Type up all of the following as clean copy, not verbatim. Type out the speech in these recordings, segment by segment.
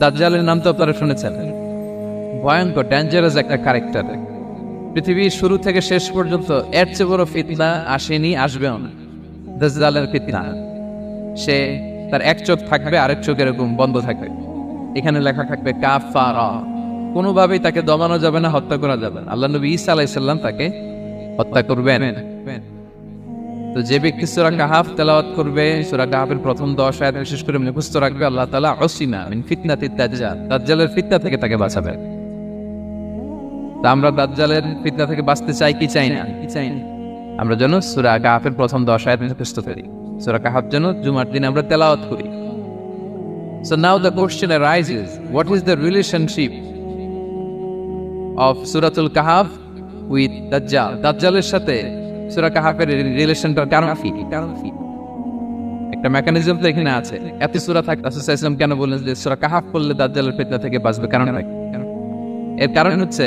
দাজ্জালের নাম তো আপনারা শুনেছেন, ভয়ঙ্কর ডেঞ্জারাস একটা ক্যারেক্টার। পৃথিবীর শুরু থেকে শেষ পর্যন্ত এর চেয়ে বড় ফিতনা আসেনি, আসবেও না। দাজ্জালের ফিতনা, সে তার এক চোখ থাকবে, আরেক চোখ এরকম বন্ধ থাকবে, এখানে লেখা থাকবে কাফারা। কোনোভাবেই তাকে দমানো যাবে না, হত্যা করা যাবে না। আল্লাহ নবী ঈসা আলাইহিস সালাম তাকে হত্যা করবেন। তো যে ব্যক্তি সূরা কাহাফ তেলাওয়াত করবে, সূরা কাহাফের প্রথম 10 আয়াত বিশেষ করে মুখস্থ রাখবে, আল্লাহ তাআলা উসিমা মিন ফিতনাতিদ দাজ্জাল, দাজ্জালের ফিতনা থেকে তাকে বাঁচাবেন। তা আমরা দাজ্জালের ফিতনা থেকে বাঁচতে চাই কি চাই না? আমরা যেন সূরা কাহাফের প্রথম 10 আয়াত মুখস্থ করি, সূরা কাহাফ যেন জুমার দিন আমরা তেলাওয়াত করি। So now the question arises, what is the relationship of Suratul Kahf with Dajjal? দাজ্জালের সাথে সূরা কাহাফের রিলেশনটা কারণ কি? একটা মেকানিজম তো এখানে আছে। এত সূরা থাকতে রাসূল সাল্লাল্লাহু আলাইহি ওয়াসাল্লাম কেন বললেন যে সূরা কাহাফ পড়লে দাজ্জালের ফিতনা থেকে বাঁচবে? কারণ এর কারণ হচ্ছে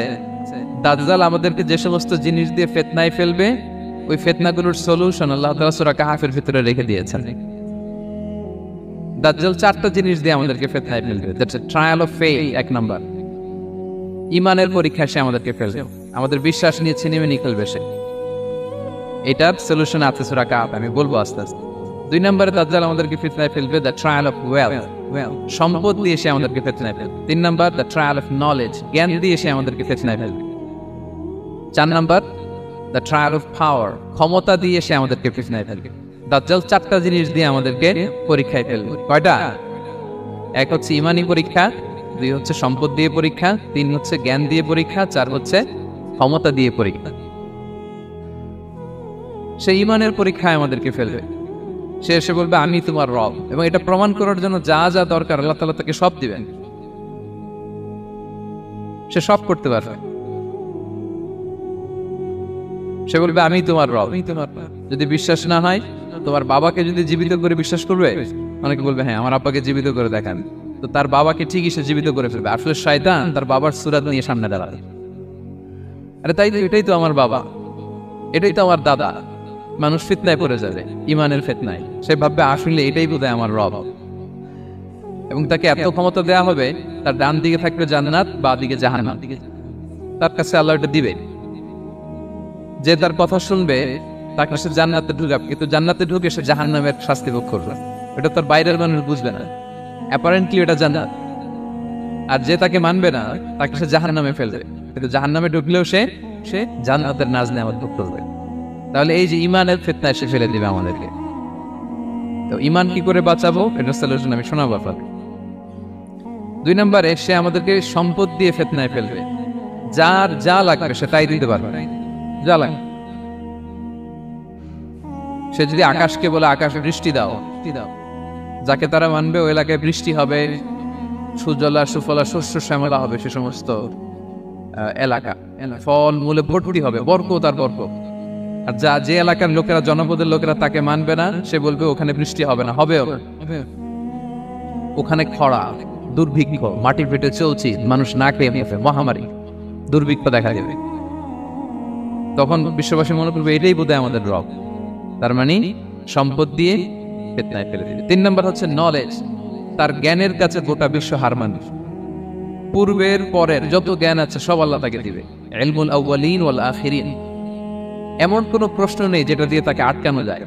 দাজ্জাল আমাদেরকে যে সমস্ত জিনিস দিয়ে ফিতনায় ফেলবে, ওই ফিতনাগুলোর সলিউশন আল্লাহ তাআলা সূরা কাহাফের ভিতরে রেখে দিয়েছেন। দাজ্জাল 4টা জিনিস দিয়ে আমাদেরকে ফিতনায় ফেলবে। That's a trial of faith. এক নাম্বার, ঈমানের পরীক্ষা সে আমাদেরকে ফেলবে, আমাদের বিশ্বাস নিয়ে ছিনিয়ে নিয়ে ফেলবে সে। এটার সলিউশন আছে সূরা কাহাফ, আমি বলবো আস্তে আস্তে। 2 নম্বরে দাজ্জাল আমাদেরকে ফিতনায় ফেলবে, দ্য ট্রায়াল অফ ওয়েলথ, সম্পদ দিয়ে সে আমাদেরকে ফিতনায় ফেলবে। 3 নম্বর, দ্য ট্রায়াল অফ নলেজ, জ্ঞান দিয়ে সে আমাদেরকে ফিতনায় ফেলবে। 4 নম্বর, দ্য ট্রায়াল অফ পাওয়ার, ক্ষমতা দিয়ে সে আমাদেরকে ফিতনায় ফেলবে। দাজ্জাল 4টা জিনিস দিয়ে আমাদেরকে পরীক্ষায় ফেলবে। কয়টা? 1 হচ্ছে ঈমানি পরীক্ষা, 2 হচ্ছে সম্পদ দিয়ে পরীক্ষা, 3 হচ্ছে জ্ঞান দিয়ে পরীক্ষা, 4 হচ্ছে ক্ষমতা দিয়ে পরীক্ষা। সে ঈমানের পরীক্ষায় আমাদেরকে ফেলবে। সে এসে বলবে আমি তোমার রব, এবং এটা প্রমাণ করার জন্য যা যা দরকার আল্লাহ তাআলা তাকে সব দিবেন, সে সব করতে পারবে। সে বলবে আমি তোমার রব। যদি বিশ্বাস না হয়, তোমার বাবাকে যদি জীবিত করে বিশ্বাস করবে, অনেকে বলবে হ্যাঁ আমার আব্বাকে জীবিত করে দেখান, তো তার বাবাকে ঠিকই সে জীবিত করে ফেলবে। আসলে শয়তান তার বাবার সূরা নিয়ে সামনে দাঁড়াবে, আরে তাই তো, এটাই তো আমার বাবা, এটাই তো আমার দাদা। মানুষ ফিতনায় পড়ে যাবে, ঈমানের ফিতনায়। সে ভাববে আসলে এটাই বোধহয় আমার রব, এবং তাকে এত ক্ষমতা দেয়া হবে, তার ডান দিকে থাকবে জান্নাত, বাঁ দিকে জাহান্নাম, তার কাছে আল্লাহ এটা দিবে। যে তার কথা শুনবে তাকে সে জান্নাতে ঢুকাবে, কিন্তু জান্নাতে ঢুকে সে জাহান্নামের শাস্তি ভোগ করবে। এটা তার বাইরের মানুষ বুঝবে না, অ্যাপারেন্টলি এটা জান্নাত। আর যে তাকে মানবে না তাকে সে জাহান্নামে ফেলবে, কিন্তু জাহান্নামে ঢুকলেও সে জান্নাতের নাজ নেওয়ার ভোগ করবে। তাহলে এই যে ঈমানের ফিতনায় সে ফেলে দিবে আমাদেরকে। তো ঈমান কি করে বাঁচাবো, এটা সলিউশন আমি শোনাবো আপনাকে। 2 নম্বরে সে আমাদেরকে সম্পদ দিয়ে ফিতনায় ফেলবে। যার যা লাগবে সে তাই দিতে পারবে, যা লাগবে। সে যদি আকাশকে বলে আকাশ বৃষ্টি দাও, যাকে তারা মানবে ওই এলাকায় বৃষ্টি হবে, সুজলা সুফলা শস্য শ্যামলা হবে সে সমস্ত এলাকা, ফল মূলে ভর্তি হবে, বরকত আর বরকত। আর যে এলাকার লোকেরা, জনপদের লোকেরা তাকে মানবে না, সে বলবে ওখানে বৃষ্টি হবে না, হবে ওখানে খরা, দুর্ভিক্ষ, মাটি পেটে চলছি, মানুষ না খেয়ে মহামারী, দুর্ভিক্ষ দেখা যাবে। তখন বিশ্ববাসী মনে করবে এটাই বোধহয় আমাদের রব। তার মানে সম্পদ দিয়ে ফিতনায় ফেলে দিবে। 3 নম্বর হচ্ছে নলেজ, তার জ্ঞানের কাছে গোটা বিশ্ব হার মানবে। পূর্বের পরের যত জ্ঞান আছে সব আল্লাহ তাকে দিবে। ইলমুল আউয়ালিন ওয়াল আখিরিন, এমন কোন প্রশ্ন নেই যেটা দিয়ে তাকে আটকানো যায়।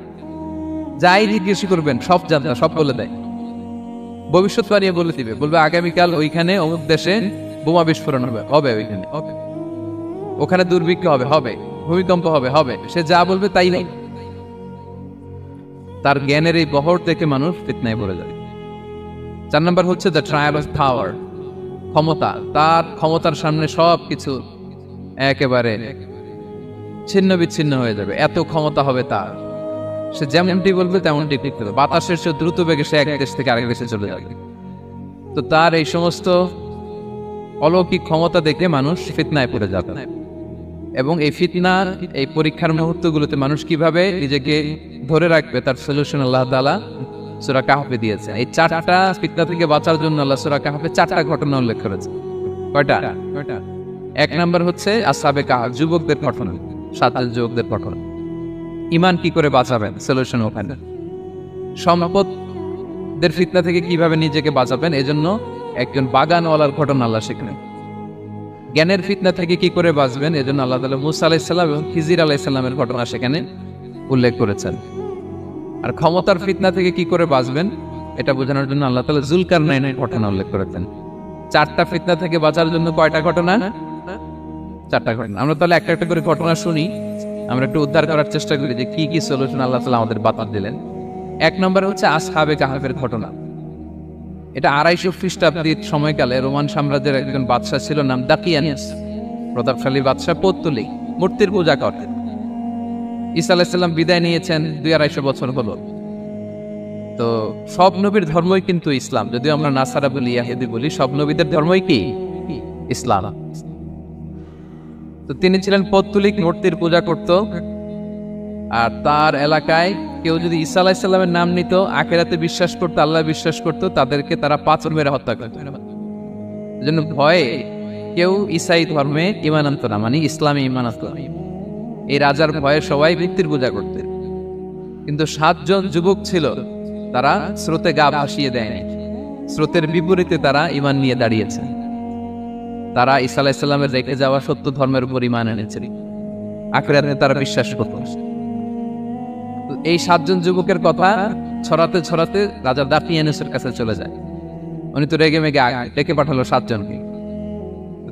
যাই জিজ্ঞেস করবেন সব জানতা, সব বলে দেয়। ভবিষ্যৎবাণী বলে দিবে, বলবে আগামীকাল ওইখানে অমুক দেশে বোমা বিস্ফোরণ হবে ওইখানে, ওখানে দুর্ভিক্ষ হবে, ভূমিকম্প হবে, সে যা বলবে তাই নেই। তার জ্ঞানের এই বহর দেখে মানুষ ফিতনায় পড়ে যায়। 4 নম্বর হচ্ছে দ্য ট্রায়াল অফ পাওয়ার, ক্ষমতা। তার ক্ষমতার সামনে সবকিছু একেবারে ছিন্ন বিচ্ছিন্ন হয়ে যাবে, এত ক্ষমতা হবে তার। সে যেমনটি বলবে তেমনটি ঠিক করবে। বাতাসের চেয়ে দ্রুত বেগে সে এক দেশ থেকে আরেক দেশে চলে যাবে। তো তার এই সমস্ত অলৌকিক ক্ষমতা দেখে মানুষ ফিতনায় পড়ে যাবে। এবং এই ফিতনার এই পরীক্ষার মুহূর্তগুলোতে মানুষ কিভাবে নিজেকে ধরে রাখবে তার সলিউশন আল্লাহ তাআলা সূরা কাহফে দিয়েছেন। এই 4টা ফিতনা থেকে বাঁচার জন্য আল্লাহ সূরা কাহফে 4টা ঘটনা উল্লেখ করেছে। কয়টা? 1 নম্বর হচ্ছে আসহাবে কাহফ, যুবকদের ঘটনা, 7 যুবকদের ঘটনা। ঈমান কি করে বাঁচাবেন, সলিউশন ওখানে। সম্পদের ফিতনা থেকে কিভাবে নিজেকে বাঁচাবেন, এজন্য একজন বাগানওয়ালার ঘটনা আল্লাহ সেখানে। জ্ঞানের ফিতনা থেকে কি করে বাঁচবেন, এজন্য আল্লাহ তাআলা মুসা আলাইহিস সালাম এবং খিজির আলাইহিস সালামের ঘটনা সেখানে উল্লেখ করেছেন। আর ক্ষমতার ফিতনা থেকে কি করে বাঁচবেন এটা বোঝানোর জন্য আল্লাহ তাআলা যুলকারনাইনের ঘটনা উল্লেখ করেছেন। 4টা ফিতনা থেকে বাঁচার জন্য কয়টা ঘটনা? 4টা ঘটনা। আমরা তাহলে একটা একটা করে ঘটনা শুনি, আমরা একটু উদ্ধার করার চেষ্টা করি যে কি কি সলিউশন আল্লাহ তাআলা আমাদের বাতাস দিলেন। 1 নম্বর হচ্ছে আসহাবে কাহাফের ঘটনা। এটা 250 খ্রিস্টাব্দের সময়কালে রোমান সাম্রাজ্যের একজন বাদশা ছিল, নাম দাকিয়ানিয়াস, প্রতাপশালী বাদশা, পৌত্তলিক, মূর্তির পূজা করতেন। ঈসা আলাইহিস সালাম বিদায় নিয়েছেন 200-250 বছর হলো। তো সব নবীর ধর্মই কিন্তু ইসলাম, যদিও আমরা নাসারা বলি, ইয়াহুদি বলি, সব নবীদের ধর্মই কি ইসলাম। তো তিনি ছিলেন পৌত্তলিক, মূর্তির পূজা করত। আর তার এলাকায় কেউ যদি ঈসা আলাইহিস সালামের নাম নিত, আখিরাতে বিশ্বাস করতো, আল্লাহ বিশ্বাস করতো, তাদেরকে তারা পাথর মেরে হত্যা করত। এজন্য ভয়ে কেউ ঈসাই ধর্মে ঈমান আনতো না, মানে ইসলামে ঈমান আনতো না। এই রাজার ভয়ে সবাই মূর্তির পূজা করতেন। কিন্তু 7 জন যুবক ছিল, তারা স্রোতে গা ভাসিয়ে দেয়নি, স্রোতের বিপরীতে তারা ঈমান নিয়ে দাঁড়িয়েছে। তারা ঈসা আলাইহিস সালামের রেখে যাওয়া সত্য ধর্মের উপর ঈমান এনেছিল, আখিরাতে তারা বিশ্বাস করত। এই 7 জন যুবকের কথা ছড়াতে ছড়াতে রাজা দাকিয়ানুসের কাছে চলে যায়। উনি তো রেগে মেগে ডেকে পাঠালো 7 জনকে।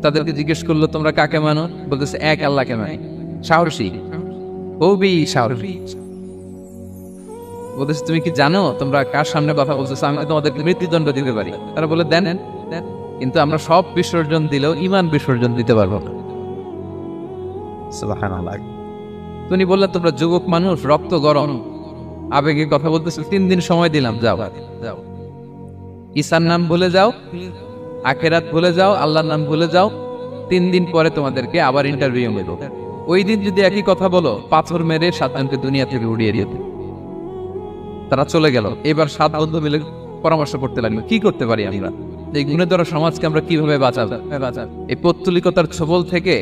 তাদেরকে জিজ্ঞেস করলো, তোমরা কাকে মানো? বলতেছে এক আল্লাহকে মানি। সাহসী, খুবই সাহসী। বলতেছে তুমি কি জানো তোমরা কার সামনে কথা বলতেছো? আমি তোমাদেরকে মৃত্যুদণ্ড দিতে পারি। তারা বলে দেন, কিন্তু আমরা সব বিসর্জন দিলেও ঈমান বিসর্জন দিতে পারবো না। সুবহানাল্লাহ। তুমি বললেন তোমরা যুবক মানুষ, রক্ত গরম, আবেগে কথা বলতেছো, 3 দিন সময় দিলাম, যাও যাও, ঈসার নাম ভুলে যাও, আখিরাত ভুলে যাও, আল্লাহর নাম ভুলে যাও। 3 দিন পরে তোমাদেরকে আবার ইন্টারভিউ নেব। ওই দিন যদি একই কথা বলো, পাথর মেরে 7 জনকে দুনিয়া থেকে উড়িয়ে দিতে। তারা চলে গেল। এবার 7 বন্ধু মিলে পরামর্শ করতে লাগলো, কি করতে পারি আমরা, এই গুণেধরা সমাজকে আমরা কিভাবে বাঁচাবো। এই পৌত্তলিকতার ছোবল থেকে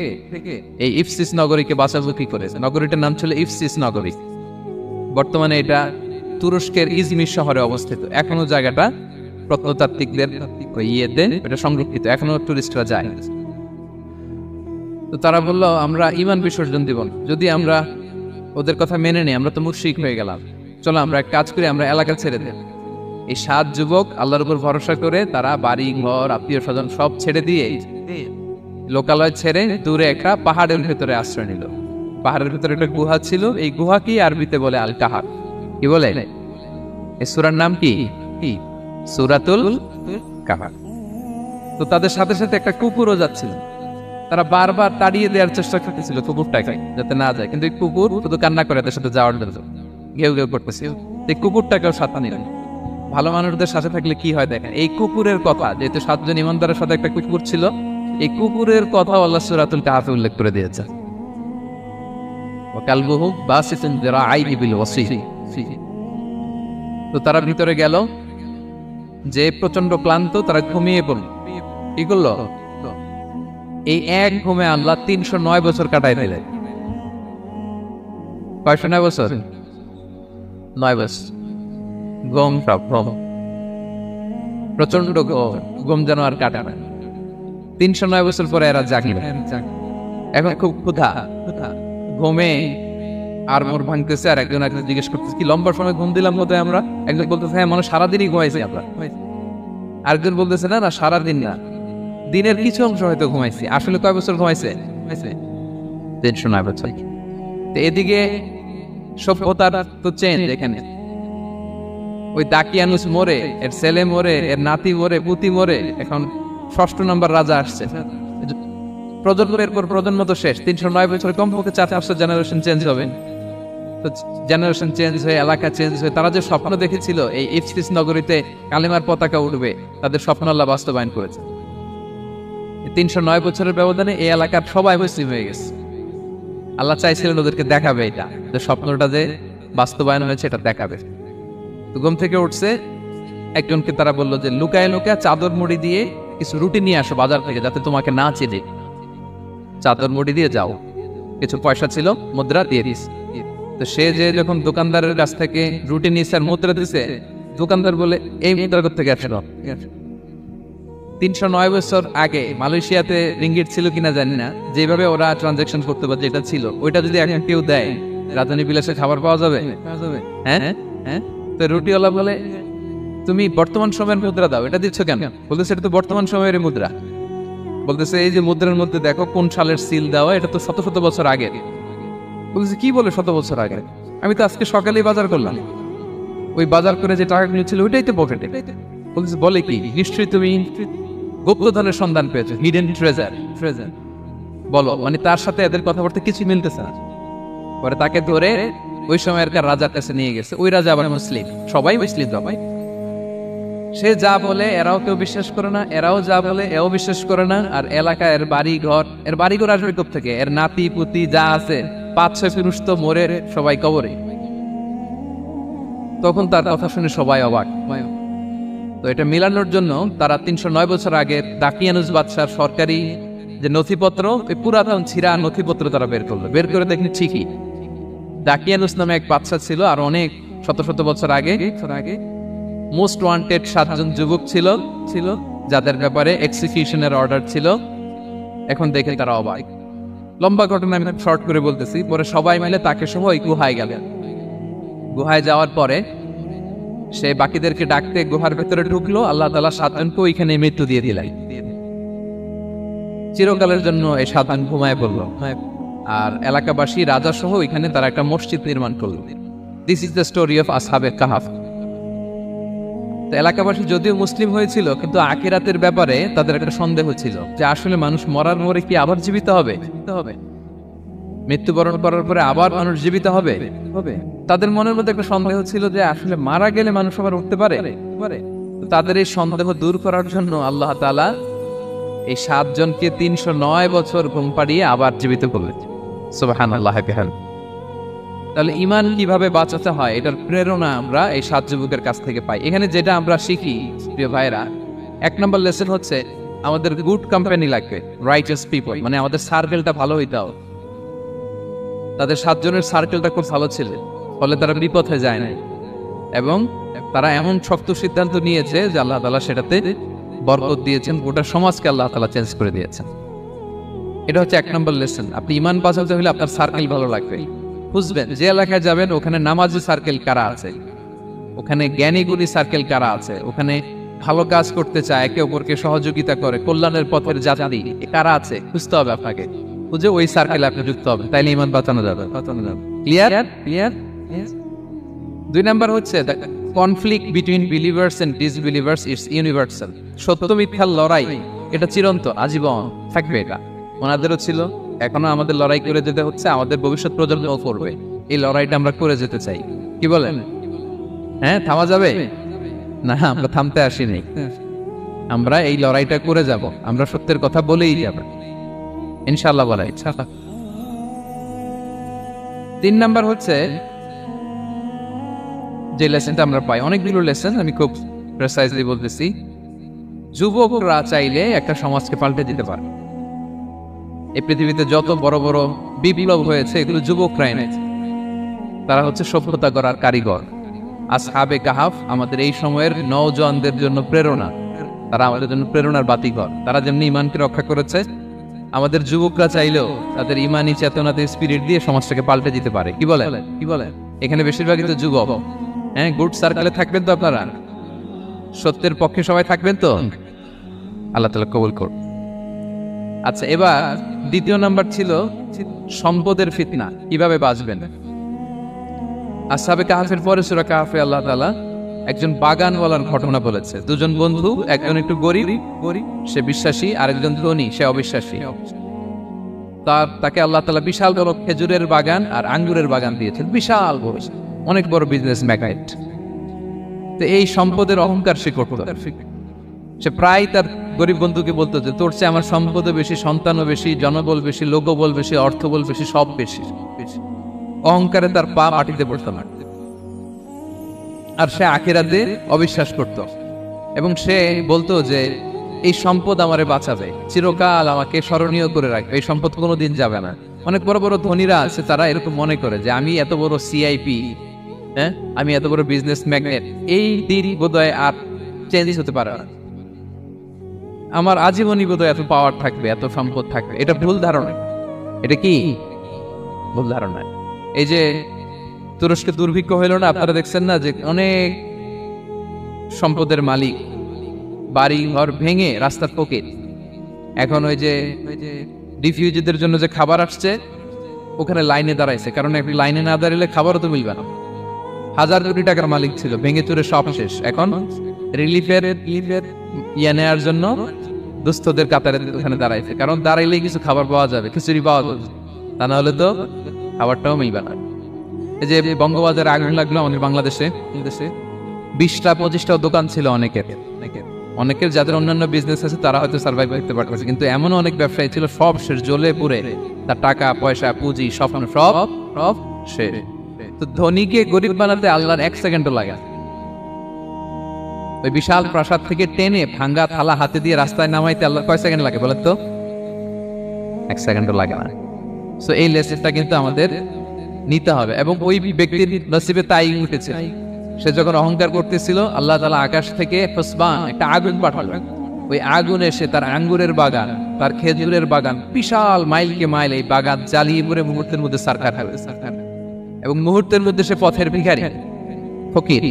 এই ইফসিস নগরীকে বাঁচাবো কি করে? নগরীটার নাম ছিল ইফসিস নগরী। বর্তমানে এটা তুরস্কের ইজমির শহরে অবস্থিত। এখনো জায়গাটা প্রত্নতাত্ত্বিকদের ইয়েতে এটা সংরক্ষিত, এখনো টুরিস্টরা যায়। তো তারা বললো আমরা ঈমান বিসর্জন দিব না, যদি আমরা ওদের কথা মেনে নিই আমরা তো মুশরিক হয়ে গেলাম, চলো আমরা এক কাজ করি, আমরা এলাকা ছেড়ে দেব। এই 7 যুবক আল্লাহর উপর ভরসা করে তারা বাড়ি ঘর আত্মীয় স্বজন সব ছেড়ে দিয়ে লোকালয় ছেড়ে দূরে একটা পাহাড়ের ভেতরে আশ্রয় নিল। পাহাড়ের ভেতরে একটা গুহা ছিল, এই গুহা কি আরবিতে বলে আল কাহাফ। কি বলে? এই সূরার নাম কি? সূরাতুল কাহাফ। তো তাদের সাথে সাথে একটা কুকুরও যাচ্ছিল। তারা বারবার তাড়িয়ে দেওয়ার চেষ্টা করতেছিল কুকুরটাকে যাতে না যায়, কিন্তু এই কুকুর শুধু কান্না করে তাদের সাথে যাওয়ার জন্য ঘেউ ঘেউ করতেছে। এই কুকুরটাকেও সাথে নিলেন। ভালো মানুষদের সাথে থাকলে কি হয় দেখেন, এই কুকুরের কথা, যেহেতু 7 জন ইমানদারের সাথে একটা কুকুর ছিল, এই কুকুরের কথা আল্লাহ সূরাতুল কাহাফে উল্লেখ করে দিয়েছে। ওয়া কালবুহু বাসিতুন যিরাআইহি বিল ওয়াসি। তো তারা ভিতরে গেল, যে প্রচন্ড ক্লান্ত, তারা ঘুমিয়ে পড়ল। কি করলো? এই এক ঘুমে আল্লাহ 309 বছর কাটাই দিলেন। কয়শো 9 বছর? 9 বছর। গম প্রচন্ড গম যেন আর কাটে না। 309 বছর পরে এরা জাগলেন। এখন খুব ক্ষুধা, ঘুমে আর মোর ভাঙতেছে। আর একজন জিজ্ঞেস করতেছে কি লম্বা সময় ঘুম দিলাম বোধহয় আমরা? একজন বলতেছে হ্যাঁ, মানুষ সারাদিনই ঘুমাইছে আমরা। আরেকজন বলতেছে না না, সারাদিন না, দিনের কিছু অংশ হয়তো ঘুমাইছি। আসলে কয় বছর ঘুমাইছে? 309 বছর। এদিকে সভ্যতার তো চেঞ্জ। এখানে ওই দাকিয়ানুস মরে, এর ছেলে মরে, এর নাতি মরে, পুতি মরে, এখন 6ষ্ঠ নম্বর রাজা আসছে। প্রজন্মের পর প্রজন্ম তো শেষ। 309 বছরে কমপক্ষে 4-5 জেনারেশন চেঞ্জ হবে। তো জেনারেশন চেঞ্জ হয়ে, এলাকা চেঞ্জ হয়ে, তারা যে স্বপ্ন দেখেছিল এই ইফসিস নগরীতে কালেমার পতাকা উঠবে, তাদের স্বপ্ন আল্লাহ বাস্তবায়ন করেছে। 309 বছরের ব্যবধানে এই এলাকার সবাই মুসলিম হয়ে গেছে। আল্লাহ চাইছিলেন ওদেরকে দেখাবে এটা, যে স্বপ্নটা যে বাস্তবায়ন হয়েছে এটা দেখাবে। তো ঘুম থেকে উঠছে, একজনকে তারা বললো যে লুকায় লুকায় চাদর মুড়ি দিয়ে কিছু রুটি নিয়ে আসো বাজার থেকে, যাতে তোমাকে না চেনে। চাদর মুড়ি দিয়ে যাও। কিছু পয়সা ছিল, মুদ্রা দিয়ে দিস। তো সে যে যখন দোকানদারের কাছ থেকে রুটি নিয়েছে আর মুদ্রা দিছে, দোকানদার বলে এই মুদ্রা থেকে আসলো। 309 বছর আগে মালয়েশিয়াতে রিঙ্গিট ছিল কিনা জানি না, যেভাবে ওরা ট্রানজাকশন করতে পারে যেটা ছিল, ওইটা যদি এখন কেউ দেয় রাজধানী বিলাসে খাবার পাওয়া যাবে? হ্যাঁ হ্যাঁ। তো রুটিওয়ালা বলে তুমি বর্তমান সময়ের মুদ্রা দাও, এটা দিচ্ছ কেন? বলতেছে এটা তো বর্তমান সময়ের মুদ্রা। বলতেছে এই যে মুদ্রার মধ্যে দেখো কোন সালের সিল দেওয়া, এটা তো শত শত বছর আগে। বলতেছে কি বলে শত বছর আগে? আমি তো আজকে সকালেই বাজার করলাম, ওই বাজার করে যে টাকাগুলো ছিল ওইটাই তো পকেটে। বলতেছে বলে কি, নিশ্চয়ই তুমি গুপ্তধনের সন্ধান পেয়েছো, হিডেন ট্রেজার। বলো, মানে তার সাথে এদের কথাবার্তা কিছু মিলতেছে না। পরে তাকে ধরে ওই সময়কার রাজার কাছে নিয়ে গেছে। ওই রাজা আবার মুসলিম, সবাই মুসলিম সবাই। সে যা বলে এরাও কেউ বিশ্বাস করে না, এরাও যা বলে এও বিশ্বাস করে না। আর এলাকায় এর বাড়িঘর আসবে থেকে, এর নাতি পুতি যা আছে 5-6 পুরুষ তো মরে সবাই কবরে। তখন তার কথা শুনে সবাই অবাক। তো এটা মিলানোর জন্য তারা 309 বছর আগে দাকিয়ানুস বাদশার সরকারি যে নথিপত্র, ওই পুরাতন ছিঁড়া নথিপত্র তারা বের করলো। বের করে দেখনি ঠিকই দাকিয়ানুস নামে এক বাদশা ছিল, আর অনেক শত শত বছর আগে মোস্ট ওয়ান্টেড 7 জন যুবক ছিল যাদের ব্যাপারে এক্সিকিউশনের অর্ডার ছিল। এখন দেখে তারা অবাক। লম্বা ঘটনা আমি শর্ট করে বলতেছি। পরে সবাই মিলে তাকে সহ ওই গুহায় গেলেন। গুহায় যাওয়ার পরে সে বাকিদেরকে ডাকতে গুহার ভেতরে ঢুকলো। আল্লাহ তাআলা 7 জনকে ওইখানে মৃত্যু দিয়ে দিলেন। চিরকালের জন্য এই 7 জন ঘুমায় পড়লো। আর এলাকাবাসী রাজা সহ ওইখানে তারা একটা মসজিদ নির্মাণ করলো। This is the story of আসহাবে কাহাফ। তো এলাকাবাসী যদিও মুসলিম হয়েছিল, কিন্তু আখিরাতের ব্যাপারে তাদের একটা সন্দেহ ছিল যে আসলে মানুষ মরার পরে কি আবার জীবিত হবে? মৃত্যুবরণ করার পরে আবার মানুষ জীবিত হবে? তাদের মনের মধ্যে একটা সন্দেহ ছিল যে আসলে মারা গেলে মানুষ আবার উঠতে পারে। তাদের এই সন্দেহ দূর করার জন্য আল্লাহ তাআলা এই 7 জনকে 309 বছর ঘুম পাড়িয়ে আবার জীবিত করলেন। সুবহানাল্লাহ। তাহলে ঈমান কিভাবে বাঁচাতে হয় এটার প্রেরণা আমরা এই 7 যুবকের কাছ থেকে পাই। এখানে যেটা আমরা শিখি প্রিয় ভাইরা, 1 নম্বর লেসন হচ্ছে আমাদের গুড কোম্পানি লাগবে, রাইটাস পিপল, মানে আমাদের সার্কেলটা ভালো হইতে হবে। তাদের 7 জনের সার্কেলটা খুব ভালো ছিল, ফলে তারা বিপথে যায় না এবং তারা এমন শক্ত সিদ্ধান্ত নিয়েছে যে আল্লাহ তাআলা সেটাতে বরকত দিয়েছেন, গোটা সমাজকে আল্লাহ তাআলা চেঞ্জ করে দিয়েছেন। এটা হচ্ছে 1 নম্বর লেসন। আপনি ঈমান বাঁচাতে হলে আপনার সার্কেল ভালো লাগবে। বুঝবেন যে এলাকায় যাবেন ওখানে নামাজি সার্কেল কারা আছে, ওখানে জ্ঞানী গুণী সার্কেল কারা আছে, ওখানে ভালো কাজ করতে চায়, একে অপরকে সহযোগিতা করে, কল্যাণের পথের যাত্রী কারা আছে খুঁজতে হবে আপনাকে। খুঁজে ওই সার্কেলে আপনি যুক্ত হবে, তাইলে ঈমান বাঁচানো যাবে। ক্লিয়ার? 2 নাম্বার হচ্ছে conflict between believers and disbelievers it's universal. সত্য মিথ্যার লড়াই এটা চিরন্তন, আজীবন থাকবে। এটা ওনাদেরও ছিল, এখনো আমাদের লড়াই করে যেতে হচ্ছে, আমাদের ভবিষ্যৎ প্রজন্মও করবে। এই লড়াইটা আমরা করে যেতে চাই। কি বলেন? হ্যাঁ, থামা যাবে না? আমরা থামতে আসিনি, আমরা এই লড়াইটা করে যাব। আমরা সত্যের কথা বলেই যাব ইনশাআল্লাহ। বলা ইনশাআল্লাহ। 3 নাম্বার হচ্ছে যে লেসনটা আমরা পাই, অনেকগুলো লেসন, আমি খুব প্রেসাইজলি বলতেছি। যুবকরা চাইলে একটা সমাজকে পাল্টে দিতে পারে। এই পৃথিবীতে যত বড় বড় বিপ্লব হয়েছে এগুলো যুবকরা এনেছে। তারা হচ্ছে সভ্যতা গড়ার কারিগর। আসহাবে কাহাফ আমাদের এই সময়ের নওজওয়ানদের জন্য প্রেরণা, তারা আমাদের জন্য প্রেরণার বাতিঘর। তারা যেমনি ঈমানকে রক্ষা করেছে, আমাদের যুবকরা চাইলেও তাদের ঈমানি চেতনাতে স্পিরিট দিয়ে সমাজটাকে পাল্টে দিতে পারে। কি বলে? এখানে বেশিরভাগই তো যুবক। হ্যাঁ, গুড সার্কেলে থাকবেন তো আপনারা? সত্যের পক্ষে সবাই থাকবেন তো? আল্লাহ তাআলা কবুল করুন। আচ্ছা, এবার 2 নাম্বার ছিল সম্পদের ফিতনা, কিভাবে বাঁচবেন। আসহাবে কাহাফের পরে সূরা কাহাফে আল্লাহ তাআলা একজন বাগানওয়ালার ঘটনা বলেছে। 2 জন বন্ধু, একজন একটু গরিব, সে বিশ্বাসী, আর একজন ধনী, সে অবিশ্বাসী। তাকে আল্লাহ তাআলা বিশাল বড় খেজুরের বাগান আর আঙ্গুরের বাগান দিয়েছেন, বিশাল বড়, অনেক বড় বিজনেস ম্যাগনেট। তো এই সম্পদের অহংকার সে করত। সে প্রায় তার গরিব বন্ধুকে বলতো যে তোর চেয়ে আমার সম্পদও বেশি, সন্তানও বেশি, জনবল বেশি, লোকবল বেশি, অর্থবল বেশি, সব বেশি। অহংকারে তার পা মাটিতে পড়তো না। আর সে আখিরাতে অবিশ্বাস করত এবং সে বলতো যে এই সম্পদ আমারে বাঁচাবে, চিরকাল আমাকে স্মরণীয় করে রাখবে, এই সম্পদ কোনোদিন যাবে না। অনেক বড় বড় ধনীরা আছে, তারা এরকম মনে করে যে আমি এত বড় সিআইপি, হ্যাঁ, আমি এত বড় বিজনেস ম্যাগনেট, এই দিন বোধহয় আর চেঞ্জ হতে পারে না। আমার আজীবনই বোধহয় এত পাওয়ার থাকবে, এত সম্পদ থাকবে। এটা ভুল ধারণা। এটা কি ভুল ধারণা? এই যে তুরস্কে দুর্ভিক্ষ হইল না, আপনারা দেখছেন না যে অনেক সম্পদের মালিক বাড়ি ঘর ভেঙে রাস্তার ফকির। এখন ওই যে রিফিউজিদের জন্য যে খাবার আসছে ওখানে লাইনে দাঁড়াইছে, কারণ একটি লাইনে না দাঁড়ালে খাবারও তো মিলবে না। হাজার কোটি টাকার মালিক ছিল, ভেঙে চুরে সব শেষ। এখন রিলিফের ইয়ে নেওয়ার জন্য দুস্থদের কাতারে ওখানে দাঁড়াইছে, কারণ দাঁড়াইলেই কিছু খাবার পাওয়া যাবে, খিচুড়ি পাওয়া যাবে, তা না হলে তো খাবারটাও মিলবে না। এই যে বঙ্গবাজারে আগুন লাগলো আমাদের বাংলাদেশে, 20টা-25টা দোকান ছিল অনেকের যাদের অন্যান্য বিজনেস আছে তারা হয়তো সার্ভাইভ করতে পারতেছে, কিন্তু এমন অনেক ব্যবসায়ী ছিল সব শেষ, জ্বলে পুড়ে তার টাকা পয়সা পুঁজি স্বপ্ন সব শেষ। তো ধনীকে গরিব বানাতে আল্লাহর 1 সেকেন্ডও লাগে। ওই বিশাল প্রাসাদ থেকে টেনে ভাঙ্গা থালা হাতে দিয়ে রাস্তায় নামাইতে আল্লাহ কয় সেকেন্ড লাগে বলেন তো? 1 সেকেন্ডও লাগে না। সো এই লেসনটা কিন্তু আমাদের নিতে হবে। এবং ওই ব্যক্তির নসিবে তাই উঠেছে, সে যখন অহংকার করতেছিল আল্লাহ তাআলা আকাশ থেকে ফুসবান একটা আগুন পাঠালো। ওই আগুন এসে তার আঙ্গুরের বাগান, তার খেজুরের বাগান, বিশাল মাইলকে মাইল এই বাগান জ্বালিয়ে পুরে মুহূর্তের মধ্যে সারকার হবে, এবং মুহূর্তের মধ্যে সে পথের ভিখারি ফকির।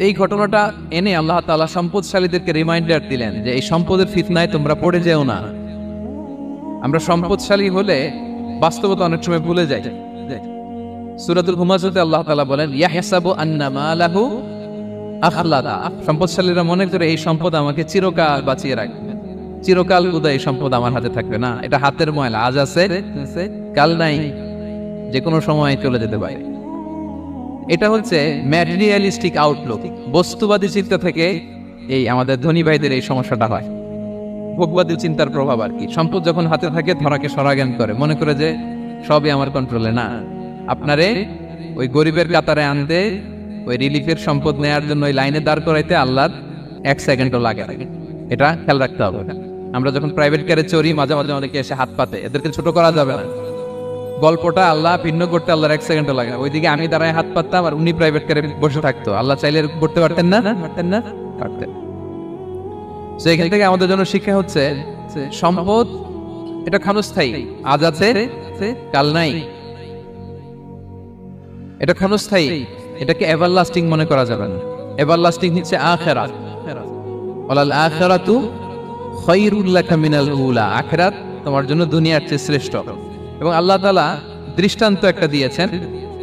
এই ঘটনাটা এনে আল্লাহ তাআলা সম্পদশালীদেরকে রিমাইন্ডার দিলেন যে এই সম্পদের ফিতনায় তোমরা পড়ে যেও না। আমরা সম্পদশালী হলে বাস্তবতা অনেক সময় ভুলে যাই। সূরাতুল হুমাযাতে আল্লাহ তাআলা বলেন ইয়াহসাবু আন্না মালাহু আখলাদা, সম্পদশালীরা মনে করে এই সম্পদ আমাকে চিরকাল বাঁচিয়ে রাখবে, চিরকাল বোধহয় এই সম্পদ আমার হাতে থাকবে। না, এটা হাতের ময়লা, আজ আছে কাল নাই, যে কোনো সময় চলে যেতে পারে। এটা হচ্ছে ম্যাটেরিয়ালিস্টিক আউটলুক, বস্তুবাদী চিন্তা থেকে এই আমাদের ধনী ভাইদের এই সমস্যাটা হয়, ভোগবাদী চিন্তার প্রভাব আর কি। সম্পদ যখন হাতে থাকে ধরাকে সরাজ্ঞান করে, মনে করে যে সবই আমার কন্ট্রোলে। না, আপনারে ওই গরিবের কাতারে আনতে, ওই রিলিফের সম্পদ নেয়ার জন্য ওই লাইনে দাঁড় করাইতে আল্লাহর 1 সেকেন্ডও লাগে, এটা খেয়াল রাখতে হবে। আমরা যখন প্রাইভেট কারে চড়ি মাঝে মাঝে অনেকে এসে হাত পাতে, এদেরকে ছোট করা যাবে না। গল্পটা আল্লাহ ভিন্ন করতে আল্লাহর 1 সেকেন্ডও লাগে। ওইদিকে আমি দাঁড়ায় হাত পাততাম আর উনি প্রাইভেট কারে বসে থাকতো, আল্লাহ চাইলে করতে পারতেন না, পারতেন। তো এখান থেকে আমাদের জন্য শিক্ষা হচ্ছে সম্পদ এটা ক্ষণস্থায়ী, আজ আছে কাল নাই, এটা ক্ষণস্থায়ী, এটাকে এভারলাস্টিং মনে করা যাবে না। এভারলাস্টিং হচ্ছে আখিরাত, ওয়ালাল আখিরাতু খায়রুল লাকা মিনাল উলা, আখিরাত তোমার জন্য দুনিয়ার চেয়ে শ্রেষ্ঠ। এবং আল্লাহ তাআলা দৃষ্টান্ত একটা দিয়েছেন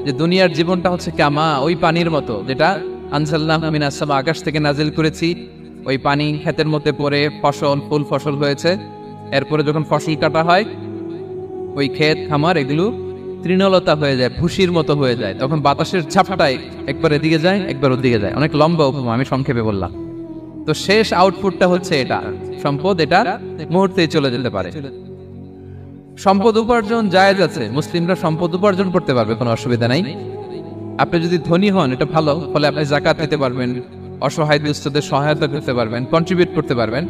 যে দুনিয়ার জীবনটা হচ্ছে কামা, ওই পানির মতো যেটা আনজালনাহু মিনাস সামা, আকাশ থেকে নাজিল করেছি। ওই পানি ক্ষেতের মধ্যে পড়ে ফসল ফুল ফসল হয়েছে, এরপরে যখন ফসল কাটা হয় ওই ক্ষেত খামার এগুলো তৃণলতা হয়ে যায়, ভুসির মতো হয়ে যায়, তখন বাতাসের ঝাপটায় একবার এদিকে যায় একবার ওদিকে যায়। অনেক লম্বা উপমা, আমি সংক্ষেপে বললাম। তো শেষ আউটপুটটা হচ্ছে এটা, সম্পদ এটা মুহূর্তেই চলে যেতে পারে। সম্পদ উপার্জন জায়েজ আছে, মুসলিমরা সম্পদ উপার্জন করতে পারবে, কোনো অসুবিধা নাই। আপনি যদি ধনী হন এটা ভালো, ফলে আপনি যাকাত দিতে পারবেন, অসহায় দুস্থদের সহায়তা করতে পারবেন, কন্ট্রিবিউট করতে পারবেন।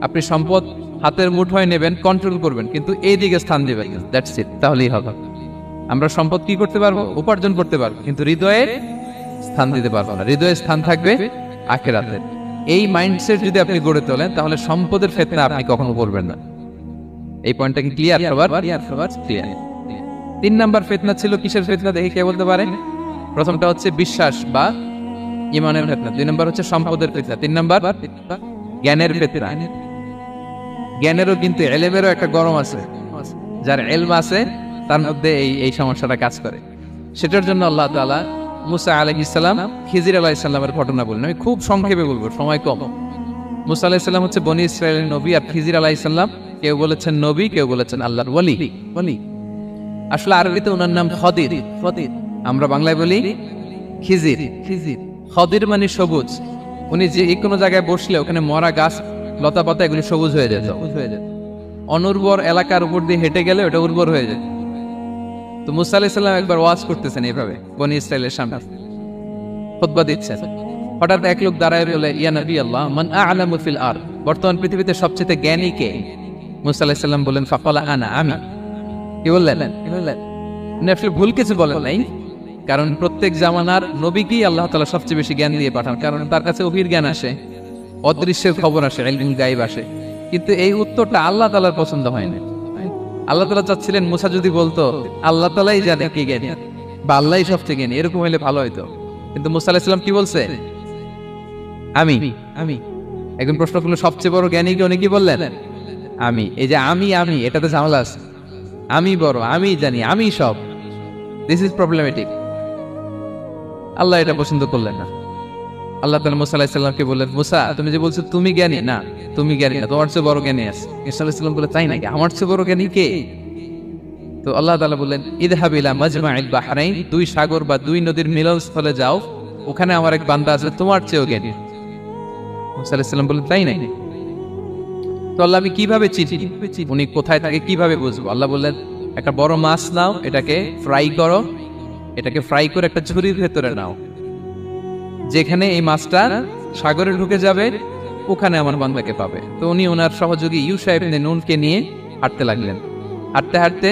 আপনি সম্পদ হাতের মুঠোয় নেবেন, কন্ট্রোল করবেন, কিন্তু এই দিকে স্থান দিবেন, দ্যাটস ইট, তাহলেই হবে। আমরা সম্পদ কি করতে পারবো? উপার্জন করতে পারবো, কিন্তু হৃদয়ে স্থান দিতে পারবো না। হৃদয়ে স্থান থাকবে আখিরাতের। এই মাইন্ডসেট যদি আপনি গড়ে তোলেন তাহলে সম্পদের ফিতনা আপনি কখনো পড়বেন না। এই পয়েন্টটা কি ক্লিয়ার? সবার ক্লিয়ার। 3 নাম্বার ফিতনা ছিল কিসের ফিতনা দেখি কে বলতে পারেন? প্রথমটা হচ্ছে বিশ্বাস বা ঈমানের ফিতনা, 2 নাম্বার হচ্ছে সম্পদের ফিতনা, 3 নাম্বার জ্ঞানের ফিতনা। জ্ঞানেরও কিন্তু ইলমেরও একটা গরম আছে, যার ইলম আছে তার মধ্যে এই সমস্যাটা কাজ করে। সেটার জন্য আল্লাহ তাআলা মুসা আলাইহিস সালাম, খিজির আলাইহিস সালামের ঘটনা বললেন। আমি খুব সংক্ষেপে বলবো, সময় কম। মুসা আলাইহিস সালাম হচ্ছে বনি ইসরাইলের নবী, আর খিজির আলাইহিস সালাম কেউ বলেছেন নবী, কেউ বলেছেন আল্লাহর ওলি। আসলে আরবিতে ওনার নাম খদির, আমরা বাংলায় বলি খিজির। খদির মানে সবুজ। উনি যে কোনো জায়গায় বসলে ওখানে মরা গাছ লতা পাতা এগুলি সবুজ হয়ে যেত। অনুর্বর এলাকার উপর দিয়ে হেঁটে গেলে ওটা উর্বর হয়ে যেত। তো মুসা আলাইহিস সালাম একবার ওয়াজ করতেছেন এইভাবে বনি ইসরাইলের সামনে, খুতবা দিচ্ছেন। হঠাৎ এক লোক দাঁড়ায় বলে, ইয়া নবী আল্লাহ, মান আ'লামু ফিল আরদ, বর্তমান পৃথিবীতে সবচেয়ে জ্ঞানী কে? মুসা আলাইহিস সালাম বলেন, ফাকালা আনা, আমি। কি বললেন? উনি আসলে ভুল কিছু বলেন নাই, কারণ প্রত্যেক জামানার নবীকেই আল্লাহ তাআলা সবচেয়ে বেশি জ্ঞান দিয়ে পাঠান, কারণ তার কাছে ওহীর জ্ঞান আসে। অদৃশ্যের খবর আসে, ইলমুল গায়ব আসে, কিন্তু এই উত্তরটা আল্লাহ তাআলার পছন্দ হয় না। আল্লাহ তাআলা চাচ্ছিলেন মুসা যদি বলতো আল্লাহ তাআলাই জানে কে জ্ঞানী বা আল্লাহই সবচেয়ে জ্ঞানী, এরকম হলে ভালো হতো। কিন্তু মুসা আলাইহিস সালাম কি বলছে? আমি আমি একজন প্রশ্ন করলো সবচেয়ে বড় জ্ঞানী কে, উনি কি বললেন? আমি। এই যে আমি আমি এটাতে ঝামেলা আছে। আমি বড়, আমি জানি, আমি সব, দিস ইজ প্রবলেমেটিক। আল্লাহ এটা পছন্দ করলেন না। আল্লাহ তাআলা মুসা আলাইহিস সালামকে বললেন, মুসা তুমি যে বলছো তুমি জ্ঞানী, না তুমি জ্ঞানী না, তোমার চেয়ে বড় জ্ঞানী আছে। ঈসা আলাইহিস সালাম বলে তাই নাকি, আমার চেয়ে বড় জ্ঞানী কে? তো আল্লাহ তাআলা বললেন, ইযহাব ইলা মাজমাইল বাহরাইন, দুই সাগর বা দুই নদীর মিলনস্থলে যাও, ওখানে আমার এক বান্দা আছে তোমার চেয়েও জ্ঞানী। মুসা আলাইহিস সালাম বললেন তাই নাকি? তো আল্লাহ আমি কিভাবে চিনি উনি কোথায় থাকে, কিভাবে বুঝবো? আল্লাহ বললেন একটা বড় মাছ নাও, এটাকে ফ্রাই করো, এটাকে ফ্রাই করে একটা ঝুড়ির ভেতরে নাও, যেখানে এই মাছটা সাগরে ঢুকে যাবে ওখানে আমার বান্দাকে পাবে। তো উনি ওনার সহযোগী ইউশা ইবনে নুনকে নিয়ে হাঁটতে লাগলেন। হাঁটতে হাঁটতে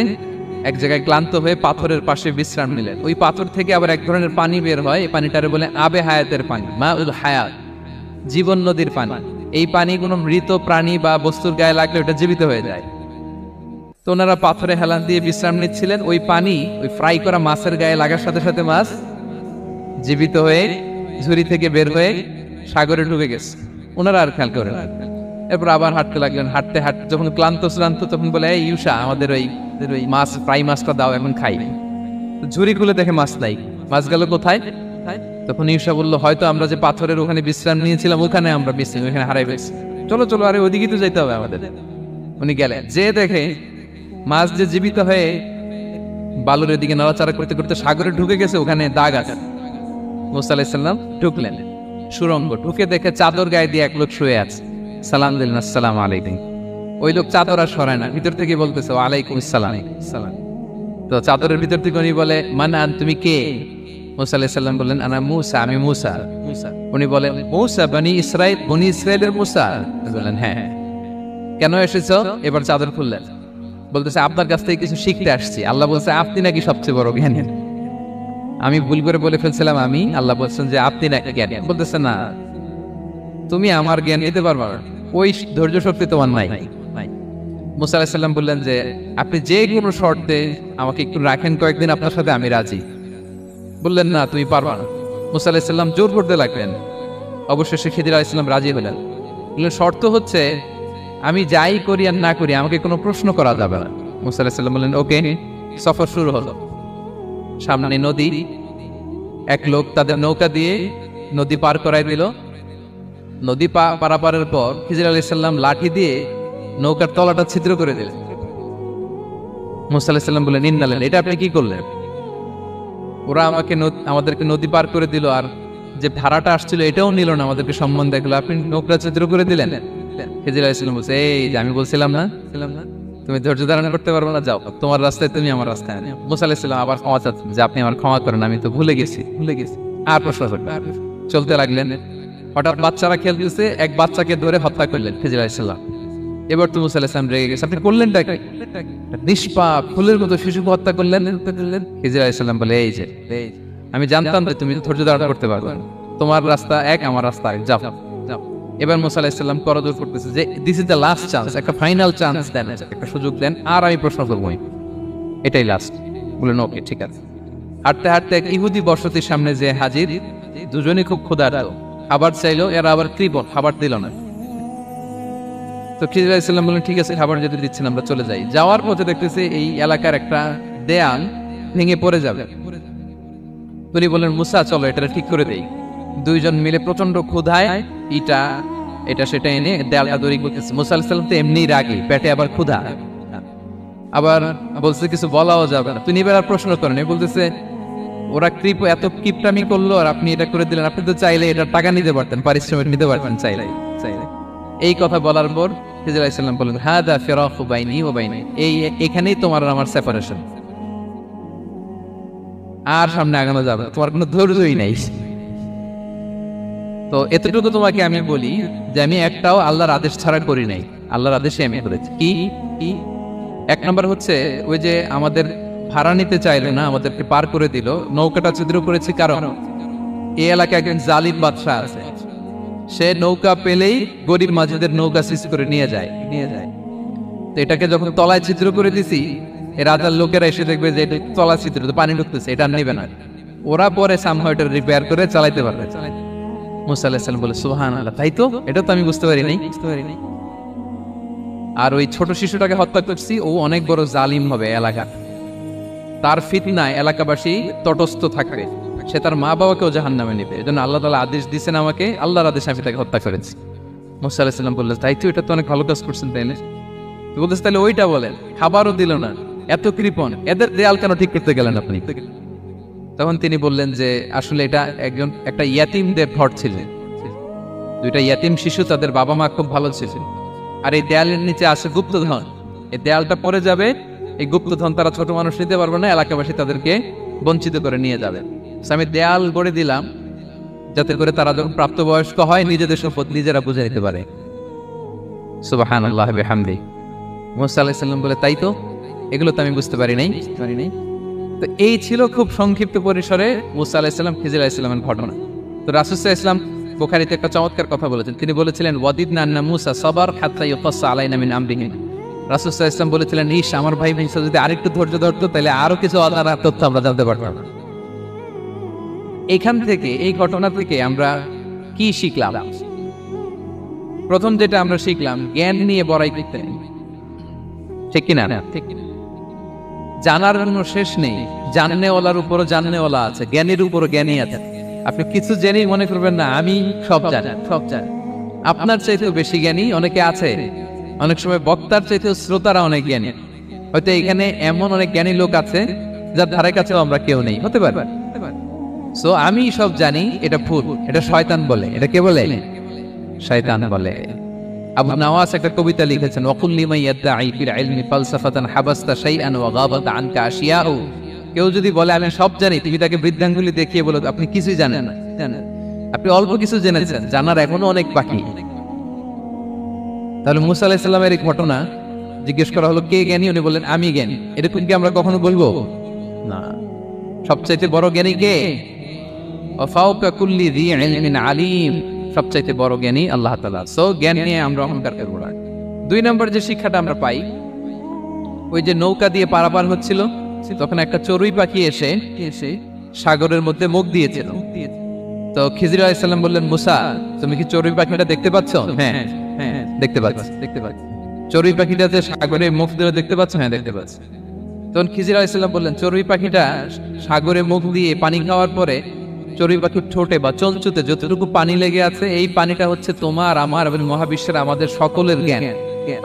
এক জায়গায় ক্লান্ত হয়ে পাথরের পাশে বিশ্রাম নিলেন। ওই পাথর থেকে আবার এক ধরনের পানি বের হয়, এই পানিটারে বলে আবে হায়াতের পানি, মাউল হায়াত, জীবন নদীর পানি। এই পানি কোনো মৃত প্রাণী বা বস্তুর গায়ে লাগলে ওটা জীবিত হয়ে যায়। তো ওনারা পাথরে হেলান দিয়ে বিশ্রাম নিচ্ছিলেন, ওই পানি ওই ফ্রাই করা মাছের গায়ে লাগার সাথে সাথে মাছ জীবিত হয়ে ঝুড়ি থেকে বের হয়ে সাগরে ঢুকে গেছে। ওনারা আর খেয়াল করেন। এরপর আবার হাঁটতে লাগলেন। হাঁটতে হাঁটতে যখন ক্লান্ত তখন বলে, এই ইউশা আমাদের ওই মাছ ফ্রাই মাছটা দাও, এখন খাই। ঝুড়ি খুলে দেখে মাছ নাই। মাছ গেল কোথায়? তখন ইউশা বলল, হয়তো আমরা যে পাথরের ওখানে বিশ্রাম নিয়েছিলাম ওখানে আমরা ওখানে হারাই ফেলছি, চলো চলো, আরে ওইদিকে তো যাইতে হবে আমাদের। উনি গেলেন, যে দেখে মাছ যে জীবিত হয়ে বালুর দিকে নড়াচড়া করতে করতে সাগরে ঢুকে গেছে, ওখানে দাগ আছে। মুসা আলাইহিস সালাম ঢুকলেন সুড়ঙ্গ, ঢুকে দেখে চাদর গায়ে দিয়ে এক লোক শুয়ে আছে। সালাম দিলেন, আসসালামু আলাইকুম। ওই লোক চাদর আর সরায় না, ভিতর থেকে বলতেছে ওয়ালাইকুম আসসালাম। তো চাদরের ভিতর থেকে উনি বলে, মানান তুমি কে? মুসা আলাইহিস সালাম বললেন, আনা মুসা, আমি মুসা। উনি বলেন, মুসা বনি ইসরাইল, বনি ইসরাইলের মুসা? বললেন হ্যাঁ। কেন এসেছো? এবার চাদর খুললেন, বলতেছে আপনার কাছ থেকে কিছু শিখতে আসছি। আল্লাহ বলছে আপনি নাকি সবচেয়ে বড় জ্ঞানী। আমি ভুল করে বলে ফেলছিলাম আমি, আল্লাহ বলছেন যে আপনি নাকি জ্ঞানী। বলতেছে না, তুমি আমার জ্ঞান নিতে পারবা না, ওই ধৈর্য শক্তি তোমার নাই। মুসা আলাইহিস সালাম বললেন যে আপনি যে কোনো শর্তে আমাকে একটু রাখেন কয়েকদিন, আপনার সাথে আমি রাজি। বললেন না তুমি পারবা না। মুসা আলাইহিস সালাম জোর করতে লাগলেন। অবশেষে খিদির আলাইহিস সালাম রাজি হলেন। বললেন শর্ত হচ্ছে আমি যাই করি আর না করি আমাকে কোনো প্রশ্ন করা যাবে না। মুসা আলাইহিস সালাম বললেন ওকে। সফর শুরু হলো। সামনে নদী, এক লোক তাদের নৌকা দিয়ে নদী পার করাই দিল। নদী পারাপারের পর খিজির আলাইহিস সালাম লাঠি দিয়ে নৌকার তলাটা ছিদ্র করে দিলেন। মুসা আলাইহিস সালাম বললেন, ইন্নালেন, এটা আপনি কি করলেন? ওরা আমাদেরকে নদী পার করে দিল, আর যে ভাড়াটা আসছিল এটাও নিল না, আমাদেরকে সম্মান দেখলো, আপনি নৌকা ছিদ্র করে দিলেন। খিজির আলাইহিস সালাম বলছে, এই যে আমি বলছিলাম না তুমি ধৈর্য ধারণ করতে পারবে না, যাও তোমার রাস্তায় তুমি আমার রাস্তায়। মুসা আলাইহিস সালাম আবার ক্ষমা চাচ্ছেন যে আপনি আমার ক্ষমা করেন, আমি তো ভুলে গেছি। আর প্রশ্ন চলতে লাগলেন। হঠাৎ বাচ্চারা খেলতেছে, এক বাচ্চাকে ধরে হত্যা করলেন খিজির আলাইহিস সালাম। এবার তো মুসা আলাইহিস সালাম রেগে গেছে, আপনি করলেনটা কি? নিষ্পাপ ফুলের মতো শিশুকে হত্যা করলেন। খিজির আলাইহিস সালাম বলে, এই যে আমি জানতাম যে তুমি ধৈর্য ধারণ করতে পারবে, তোমার রাস্তা এক, আমার রাস্তা এক, যাও। এবার মুসা আলাইহিস সালাম করজোর করতেছে যে this is the last chance, একটা ফাইনাল চান্স দেন, একটা সুযোগ দেন, আর আমি প্রশ্ন করবো, এটাই লাস্ট। বলেন ওকে ঠিক আছে। হাঁটতে হাঁটতে এক ইহুদি বসতির সামনে যে হাজির, দুজনই খুব ক্ষুধার্ত, খাবার চাইলো, এরা আবার কৃপণ, খাবার দিল না। তো খিজির আলাইহিস সালাম বললেন ঠিক আছে, খাবার যদি দিচ্ছেন আমরা চলে যাই। যাওয়ার পথে দেখতেছে এই এলাকার একটা দেয়াল ভেঙে পড়ে যাবে। উনি বললেন মুসা চলো এটা ঠিক করে দেই। দুইজন মিলে প্রচন্ড ক্ষুধায় এটা সেটা এনে দেয়ালটা তৈরি করতেছে। মুসা আলাইহিস সালাম তো এমনি রাগী, পেটে আবার ক্ষুধা, আবার বলছে কিছু বলাও যাবে না। তিনি এবার আর প্রশ্ন করেন, বলতেছে ওরা এত কিপটামি করলো আর আপনি এটা করে দিলেন, আপনি তো চাইলে এটা টাকা নিতে পারতেন, পারিশ্রমিক নিতে পারতেন চাইলে। এই কথা বলার পর খিজির আলাইহিস সালাম বললেন, হাদা ফিরাকু বাইনি ওয়া বাইনি, এখানেই তোমার আর আমার সেপারেশন, আর সামনে আগানো যাবে, তোমার কোনো ধৈর্যই নাই। তো এতটুকু তোমাকে আমি বলি যে আমি একটাও আল্লাহর আদেশ ছাড়া করি নাই, আল্লাহর আদেশে আমি করেছি। কি এক নম্বর হচ্ছে ওই যে আমাদের ভাড়া নিতে চাইলে না, আমাদেরকে পার করে দিল, নৌকাটা ছিদ্র করেছি, কারণ এই এলাকায় একজন জালিম বাদশাহ আছে, সে নৌকা পেলেই গরিব মাঝিদের নৌকা সিজ করে নিয়ে যায়। তো এটাকে যখন তলায় ছিদ্র করে দিছি, এই রাজার লোকেরা এসে দেখবে যে এটা তলা ছিদ্র, তো পানি ঢুকতেছে, এটা নেবে না। ওরা পরে সামহাও এটা রিপেয়ার করে চালাইতে পারবে। মুসা আলাইহিস সালাম বলে সুবহানাল্লাহ, তাই তো, এটা তো আমি বুঝতে পারি নাই। আর ওই ছোট শিশুটাকে হত্যা করছি, ও অনেক বড় জালিম হবে এলাকা, তার ফিতনায় এলাকাবাসী তটস্থ থাকবে, সে তার মা বাবাকেও জাহান্নামে নেবে। এজন্য আল্লাহ তাআলা আদেশ দিয়েছেন আমাকে, আল্লাহর আদেশে আমি তাকে হত্যা করেছি। মুসা আলাইহিস সালাম বললেন তাই তো, এটা তো অনেক ভালো কাজ করছেন, তাই না? বলতেছে তাহলে ওইটা বলেন, খাবারও দিল না, এত কৃপণ, এদের দেয়াল কেন ঠিক করতে গেলেন আপনি? তখন তিনি বললেন যে আসলে এটা একটা ইয়াতিমদের ঘর ছিল, দুইটা ইয়াতিম শিশু, তাদের বাবা মা খুব ভালো ছিল, আর এই দেয়ালের নিচে আছে গুপ্তধন, এই দেয়ালটা পড়ে যাবে, এই গুপ্তধন তারা ছোট মানুষ নিতে পারবে না, এলাকাবাসী তাদেরকে বঞ্চিত করে নিয়ে যাবে। আমি দেয়াল গড়ে দিলাম যাতে করে তারা যখন প্রাপ্তবয়স্ক হয় নিজেদের সম্পদ নিজেরা বুঝে নিতে পারে। সুবহানাল্লাহ বিহামদি। মুসা আলাইহিস সালাম বলে তাই তো, এগুলো তো আমি বুঝতে পারি নাই। তো এই ছিল খুব সংক্ষিপ্ত পরিসরে মুসা আলাইহিস সালাম খিজির আলাইহিস সালামের ঘটনা। তো রাসূল সাল্লাল্লাহু আলাইহি ওয়াসাল্লাম বুখারীতে একটা চমৎকার কথা বলেছেন, তিনি বলেছিলেন ওয়াদিদনা আন্না মুসা সাবার হাত্তা ইউকাসসা আলাইনা মিন আমরিহি। রাসূল সাল্লাল্লাহু আলাইহি ওয়াসাল্লাম বলেছিলেন ইস, আমার ভাই মুসা যদি আরেকটু ধৈর্য ধরতো তাহলে আরো কিছু অজানা তথ্য আমরা জানতে পারতাম। এখান থেকে, এই ঘটনা থেকে আমরা কি শিখলাম? প্রথম যেটা আমরা শিখলাম, জ্ঞান নিয়ে বড়াই করতে নেই, ঠিক কিনা? জানার কোনো শেষ নেই, জাননেওয়ালার উপরও জাননেওয়ালা আছে, জ্ঞানীর উপরও জ্ঞানী আছে। আপনি কিছু জেনেই মনে করবেন না আমি সব জানি। আপনার চাইতেও বেশি জ্ঞানী অনেকে আছে। অনেক সময় বক্তার চাইতেও শ্রোতারা অনেক জ্ঞানী। হয়তো এখানে এমন অনেক জ্ঞানী লোক আছে যার ধারে কাছেও আমরা কেউ নেই, হতে পারে। সো আমি সব জানি, এটা ভুল, এটা শয়তান বলে। এটা কে বলে? শয়তান বলে। আবু নাওয়াস একটা কবিতা লিখেছেন, ওয়াকুল লিমান ইয়াদঈ ফিল ইলমি ফালসাফাতান হাবাসতা শাইআন ওয়া গাবাত আনকা আশিয়াউ। কেউ যদি বলে আমি সব জানি, তুমি তাকে বৃদ্ধাঙ্গুলি দেখিয়ে বলো আপনি কিছুই জানেন না, আপনি অল্প কিছু জেনেছেন, জানার এখনো অনেক বাকি। তাহলে মুসা আলাইহিস সালামের এই ঘটনা জিজ্ঞেস করা হলো কে জ্ঞানী, উনি বললেন আমি জ্ঞানী। এরকম কি আমরা কখনো বলবো না? সবচাইতে বড় জ্ঞানী কে? ওয়া ফাওকা কুল্লি যী ইলমিন আলিম। সবচাইতে বড় জ্ঞানী আল্লাহ তাআলা। সো জ্ঞান নিয়ে আমরা অহংকার করব না। 2 নম্বর যে শিক্ষাটা আমরা পাই, ওই যে নৌকা দিয়ে পারাপার হচ্ছিল, তখন একটা চড়ুই পাখি এসে সাগরের মধ্যে মুখ দিয়েছিল। তো খিজির আলাইহিস সালাম বললেন মুসা, তুমি কি চড়ুই পাখিটা দেখতে পাচ্ছ? হ্যাঁ দেখতে পাচ্ছি। চড়ুই পাখিটাতে সাগরে মুখ দিয়ে দেখতে পাচ্ছ? হ্যাঁ দেখতে পাচ্ছি। তখন খিজির আলাইহিস সালাম বললেন চড়ুই পাখিটা সাগরে মুখ দিয়ে পানি খাওয়ার পরে চড়ুই পাখির ঠোঁটে বা চঞ্চুতে যতটুকু পানি লেগে আছে, এই পানিটা হচ্ছে তোমার, আমার এবং মহাবিশ্বের আমাদের সকলের জ্ঞান।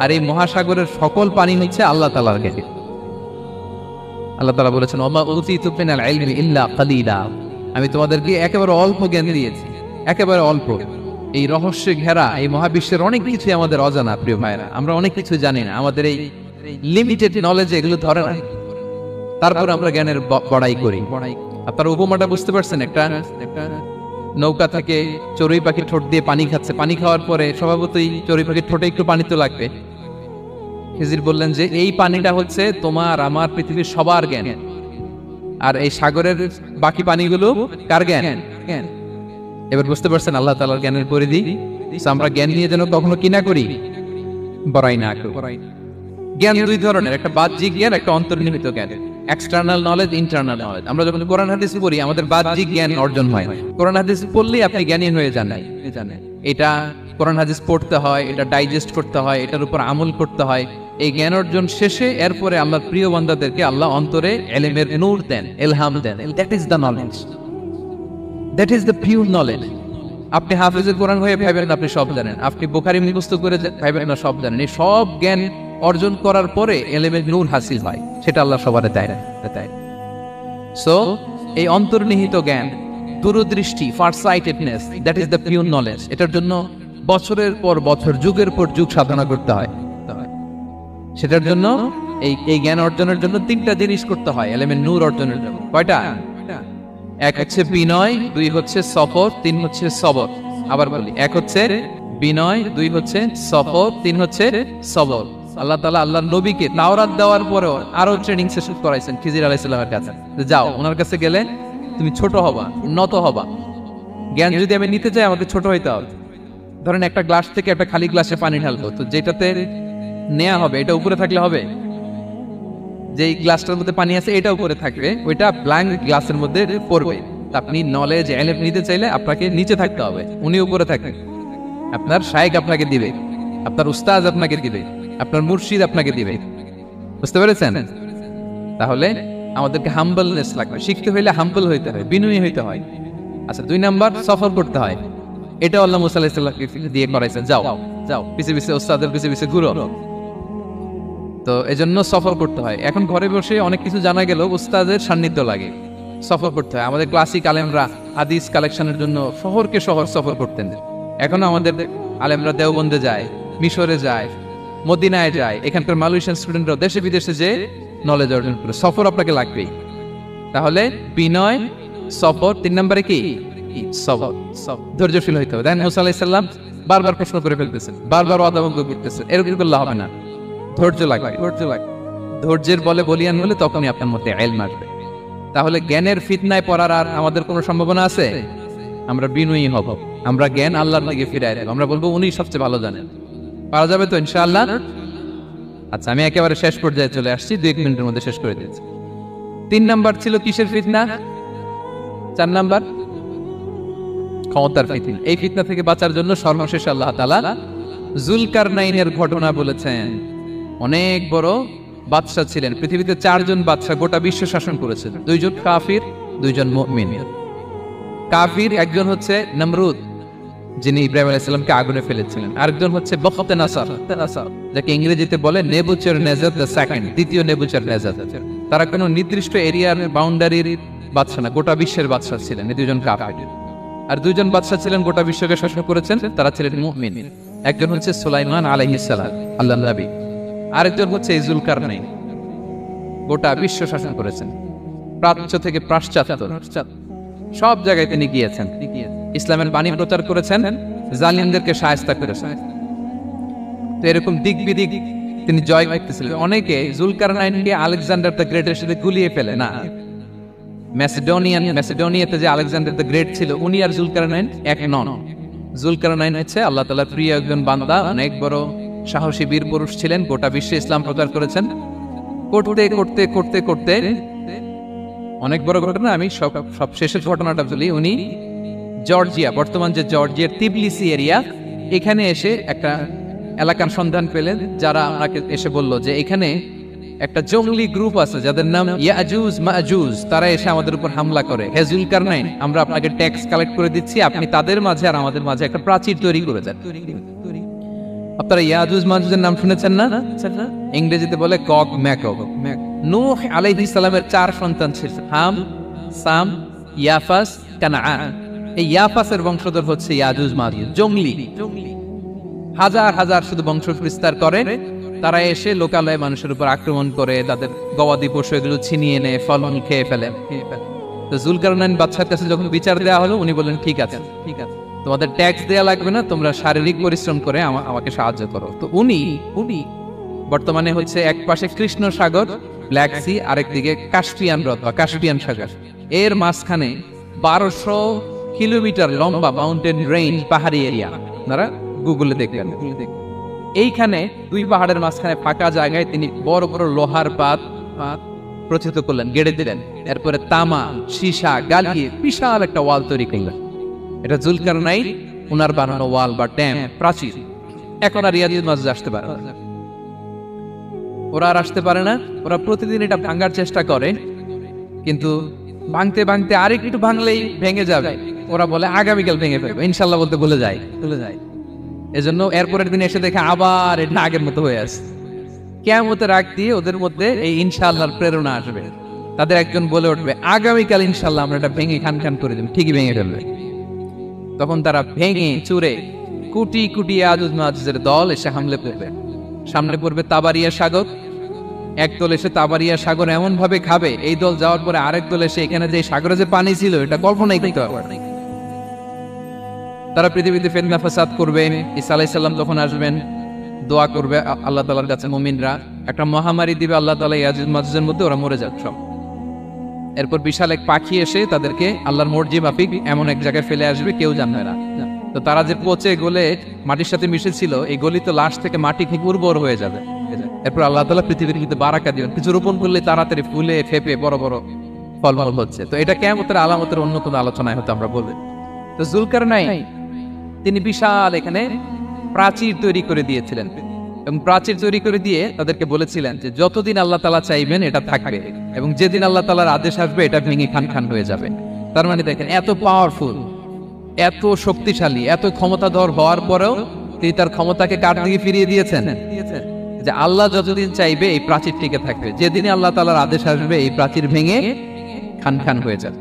আর এই মহাসাগরের সকল পানি হচ্ছে আল্লাহ তাআলার জ্ঞান। আল্লাহ তাআলা বলেছেন ওমা উতিতু মিনাল ইলমি ইল্লা কালিলা। আমি তোমাদেরকে একেবারে অল্প জ্ঞান দিয়েছি, একেবারে অল্প। এই রহস্যে ঘেরা এই মহাবিশ্বের অনেক কিছু আমাদের অজানা। প্রিয় ভাইরা, আমরা অনেক কিছু জানি না, আমাদের এই লিমিটেড নলেজ এগুলো ধরে না, তারপর আমরা জ্ঞানের বড়াই করি। আপনারা উপমাটা বুঝতে পারছেন? একটা নৌকা থেকে চড়ুই পাখি ঠোঁট দিয়ে পানি খাচ্ছে, পানি খাওয়ার পরে স্বভাবতই চড়ুই পাখির ঠোঁটে একটু পানি তো লাগবে। খিজির বললেন যে এই পানিটা হচ্ছে তোমার, আমার, পৃথিবীর সবার জ্ঞান, আর এই সাগরের বাকি পানিগুলো কার জ্ঞান? এবার বুঝতে পারছেন আল্লাহ তাআলার জ্ঞানের পরিধি। আমরা জ্ঞান নিয়ে যেন কখনো কি না করি, বড়াই না করি। জ্ঞান 2 ধরনের, একটা বাহ্যিক জ্ঞান, একটা অন্তর্নিহিত জ্ঞান। External knowledge, internal knowledge. আমরা যখন কোরআন হাদিস পড়ি আমাদের বাহ্যিক জ্ঞান অর্জন হয়। কোরআন হাদিস পড়লেই আপনি জ্ঞানী হয়ে যান। এটা কোরআন হাদিস পড়তে হয়, এটা ডাইজেস্ট করতে হয়, এটার উপর আমল করতে হয়। এই জ্ঞান অর্জন শেষে এরপরে আল্লাহর প্রিয় বান্দাদেরকে আল্লাহ অন্তরে ইলমের নূর দেন, ইলহাম দেন। That is the knowledge, that is the pure knowledge. আপনি হাফেজে কোরআন হয়ে ভাবেন না আপনি সব জানেন, আপনি বুখারী মুখস্থ করে ভাবেন না সব জানেন। এই সব জ্ঞান অর্জন করার পরে ইলমের নূর হাসিল হয়, সেটা আল্লাহ সবারে দেয় না। সো এই অন্তর্নিহিত জ্ঞান, দূরদৃষ্টি, farsightedness, that is the pure knowledge. এটার জন্য বছরের পর বছর, যুগের পর যুগ সাধনা করতে হয়। সেটার জন্য এই জ্ঞান অর্জনের জন্য 3টা জিনিস করতে হয় ইলমের নূর অর্জনের জন্য। কয়টা? 1 হচ্ছে বিনয়, 2 হচ্ছে সফর, 3 হচ্ছে সবর। আবার বলি, 1 হচ্ছে বিনয়, 2 হচ্ছে সফর, 3 হচ্ছে সবর। আল্লাহ তাআলা আল্লাহর নবীকে তাওরাত দেওয়ার পরেও আরো ট্রেনিং সেশন করাইছেন খিজির আলাইহিস সালামের কাছে। যাও, ওনার কাছে গেলে তুমি ছোট হবা, নত হবা। জ্ঞান যদি আমি নিতে চাই আমাকে ছোট হইতে হবে। ধরেন একটা গ্লাস থেকে একটা খালি গ্লাসে পানি ঢালবো, তো যেটাতে নেওয়া হবে এটা উপরে থাকলে হবে? যেই গ্লাসটার মধ্যে পানি আছে এটা উপরে থাকবে, ওইটা ব্ল্যাঙ্ক গ্লাসের মধ্যে পড়বে। আপনি নলেজ এলেম নিতে চাইলে আপনাকে নিচে থাকতে হবে, উনি উপরে থাকবেন। আপনার শায়েখ আপনাকে দিবে, আপনার উস্তাজ আপনাকে দিবে, আপনার মুর্শিদ আপনাকে দিবে। বুঝতে পেরেছেন? তাহলে আমাদেরকে হাম্বলনেস লাগবে, শিখতে হইলে হাম্বল হইতে হয়, বিনয়ী হইতে হয়। আচ্ছা, 2 নাম্বার, সফর করতে হয়। এটা আল্লাহ মুসা আলাইহিস সালামকে দিয়ে করাইছেন, যাও যাও পিছে পিছে উস্তাদের পিছে পিছে ঘুরো। তো এজন্য সফর করতে হয়। এখন ঘরে বসে অনেক কিছু জানা গেল, উস্তাদের সান্নিধ্য লাগে, সফর করতে হয়। আমাদের ক্লাসিক আলেমরা হাদিস কালেকশনের জন্য শহরকে শহর সফর করতেন। এখনো আমাদের আলেমরা দেওবন্দে যায়, মিশরে যায়, মদিনায় যায়, এখানকার মালয়েশিয়ান স্টুডেন্টরাও দেশে বিদেশে যে নলেজ অর্জন করে। সফর আপনাকে লাগবেই। তাহলে বিনয়, সফর, 3 নম্বরে কি সবর, ধৈর্যশীল হইতে হবে। দেন মুসা আলাইহিস সালাম বারবার প্রশ্ন করে ফেলতেছেন, বারবার অদাবঙ্গ করতেছেন, এরকম করলে হবে না। ধৈর্য লাগবে, ধৈর্যের বলে বলিয়ান হলে তখনই আপনার মধ্যে ইলম আসবে। তাহলে জ্ঞানের ফিতনায় পড়ার আর আমাদের কোনো সম্ভাবনা আছে? আমরা বিনয়ী হব, আমরা জ্ঞান আল্লাহর দিকে ফিরাই দেব, আমরা বলবো উনি সবচেয়ে ভালো জানেন। পারা যাবে তো ইনশাআল্লাহ? আচ্ছা, আমি একেবারে শেষ পর্যায়ে চলে আসছি, 2-1 মিনিটের মধ্যে শেষ করে দিয়েছি। 3 নাম্বার ছিল কিসের ফিতনা? 4 নাম্বার ক্ষমতার ফিতনা। এই ফিতনা থেকে বাঁচার জন্য সর্বশেষ আল্লাহ তাআলা যুলকারনাইনের ঘটনা বলেছেন। অনেক বড় বাদশা ছিলেন, পৃথিবীতে 4 জন বাদশা গোটা বিশ্ব শাসন করেছেন। 2 জন কাফির, 2 জন মুমিন। কাফির একজন হচ্ছে নমরুদ, যিনি ইব্রাহিম আলাইহিস সালামকে আগুনে ফেলেছিলেন। আরেকজন হচ্ছে বখতনাসার, যাকে ইংরেজিতে বলে নেবুচারনেজার দ্য সেকেন্ড, দ্বিতীয় নেবুচারনেজার। তারা কোনো নির্দিষ্ট এরিয়ার বাউন্ডারির বাদশা না, গোটা বিশ্বের বাদশা ছিলেন। এই 2 জন কাফির। আর 2 জন বাদশা ছিলেন গোটা বিশ্বকে শাসন করেছেন, তারা ছিলেন মুমিন। একজন হচ্ছে সুলাইমান আলাইহিস সালাম, আল্লাহর নবী। আরেকজন হচ্ছে যুলকারনাইন, গোটা বিশ্ব শাসন করেছেন, প্রাচ্য থেকে পাশ্চাত্য সব জায়গায় তিনি গিয়েছেন, ইসলামের বাণী প্রচার করেছেন, জালিমদেরকে শায়েস্তা করেছেন। তো এরকম দিক বিদিক তিনি জয় করতেছিলেন। অনেকে যুলকারনাইনকে আলেকজান্ডার দ্য গ্রেটের সাথে গুলিয়ে ফেলে না। ম্যাসিডোনিয়াতে যে আলেকজান্ডার দ্য গ্রেট ছিল, উনি আর যুলকারনাইন এক নন। যুলকারনাইন হচ্ছে আল্লাহ তাআলার প্রিয় একজন বান্দা, অনেক বড় সাহসী বীর পুরুষ ছিলেন, গোটা বিশ্বে ইসলাম প্রচার করেছেন। করতে করতে করতে করতে অনেক বড় ঘটনা। আমি সব শেষের ঘটনাটা বলি। উনি জর্জিয়া, বর্তমান যে জর্জিয়ার তিবলিসি এরিয়া, এখানে এসে একটা এলাকার সন্ধান পেলেন, যারা আমাকে এসে বলল যে এখানে একটা জঙ্গলি গ্রুপ আছে যাদের নাম ইয়াজুজ মাজুজ, তারা এসে আমাদের উপর হামলা করে। হে যুলকারনাইন, আমরা আপনাকে ট্যাক্স কালেক্ট করে দিচ্ছি, আপনি তাদের মাঝে আর আমাদের মাঝে একটা প্রাচীর তৈরি করে দেন। আপনারা ইয়াজুজ মাজুজের নাম শুনেছেন না? ইংরেজিতে বলে গগ ম্যাগগ। নূহ আলাইহিস সালামের 4 সন্তান ছিল, হাম, সাম, ইয়াফাস, কানাআন। এই ইয়াফাসের বংশধর হচ্ছে ইয়াজুজ মাজুজ, জঙ্গলি। হাজার হাজার শুধু বংশ বিস্তার করে। তারা এসে লোকালয়ে মানুষের উপর আক্রমণ করে, তাদের গবাদি পশু এগুলো ছিনিয়ে নেয়, ফলন খেয়ে ফেলে। তো যুলকারনাইন বাদশার কাছে যখন বিচার দেওয়া হলো, উনি বললেন ঠিক আছে, তোমাদের ট্যাক্স দেয়া লাগবে না, তোমরা শারীরিক পরিশ্রম করে আমাকে সাহায্য করো। তো উনি বর্তমানে হচ্ছে এক পাশে কৃষ্ণ সাগর, ব্ল্যাক সি, আরেকদিকে কাস্পিয়ান হ্রদ বা কাস্পিয়ান সাগর, এর মাঝখানে 1200 কিলোমিটার লম্বা মাউন্টেন রেঞ্জ, পাহাড়ি এরিয়া। আপনারা গুগলে দেখবেন। এইখানে 2 পাহাড়ের মাঝখানে ফাঁকা জায়গায় তিনি বড় বড় লোহার পাত প্রচিত করলেন, গেড়ে দিলেন। এরপরে তামা, সীসা, গালিয়ে বিশাল একটা ওয়াল তৈরি করলেন। এটা যুলকারনাইন উনার বানানো ওয়াল বা ড্যাম, প্রাচীর। এখন আর ইয়াজুজ মাজুজ আসতে পারে না, ওরা আর আসতে পারে না। ওরা প্রতিদিন এটা ভাঙার চেষ্টা করে, কিন্তু ভাঙতে ভাঙতে আরেকটু ভাঙলেই ভেঙে যাবে। ওরা বলে আগামীকাল ভেঙে ফেলবে, ইনশাল্লাহ বলতে ভুলে যায়। এজন্য এরপরের দিন এসে দেখে আবার এটা আগের মতো হয়ে আছে। কিয়ামতের আগ দিয়ে ওদের মধ্যে এই ইনশাআল্লাহর প্রেরণা আসবে। তাদের একজন বলে উঠবে, আগামীকাল ইনশাআল্লাহ আমরা এটা ভেঙে খান খান করে দেব, ঠিকই ভেঙে ফেলবে। তখন তারা ভেঙে চুরে কোটি কোটি ইয়াজুজ মাজুজের দল এসে হামলে পড়বে। সামনে পড়বে তাবারিয়া সাগর। এক দল এসে তাবারিয়া সাগর এমন ভাবে খাবে, এই দল যাওয়ার পরে আরেক দল এসে এখানে যে সাগরে যে পানি ছিল এটা কল্পনাই করতে পারবে না। তারা পৃথিবীতে ফিতনা ফাসাদ করবে। ঈসা আলাইহিস সালাম তখন আসবেন, দোয়া করবে আল্লাহ তাআলার কাছে, মুমিনরা একটা মহামারী দিবে আল্লাহ তাআলা ইয়াজুজ মাজুজের মধ্যে, ওরা মরে যাবে সব। এরপর বিশাল এক পাখি এসে তাদেরকে আল্লাহর মর্জি মাফিক এমন এক জায়গায় ফেলে আসবে, কেউ জানবে না। তো তো তারা যে পচে গলে মাটির সাথে মিশেছিল, এই গলিত লাশ থেকে মাটি ঠিক উর্বর হয়ে যাবে। এরপর আল্লাহ তাআলা পৃথিবীর কিন্তু বারাকা দিবেন, কিছু রোপণ করলে তাড়াতাড়ি ফুলে ফেপে বড় বড় ফলমল হচ্ছে। তো এটা কিয়ামতের আলামতের অন্য কোনো আলোচনায় হয়তো আমরা বলি। তো যুলকারনাইন তিনি বিশাল এখানে প্রাচীর তৈরি করে দিয়েছিলেন, এবং প্রাচীর তৈরি করে দিয়ে তাদেরকে বলেছিলেন যে যতদিন আল্লাহ তাআলা চাইবেন এটা থাকবে, এবং যেদিন আল্লাহ তাআলার আদেশ আসবে এটা ভেঙে খান খান হয়ে যাবে। তার মানে দেখেন, এত পাওয়ারফুল, এত শক্তিশালী, এত ক্ষমতাধর হওয়ার পরেও তিনি তার ক্ষমতাকে কার দিকে ফিরিয়ে দিয়েছেন, যে আল্লাহ যতদিন চাইবে এই প্রাচীর টিকে থাকবে, যেদিনে আল্লাহ তাআলার আদেশ আসবে এই প্রাচীর ভেঙে খান খান হয়ে যাবে।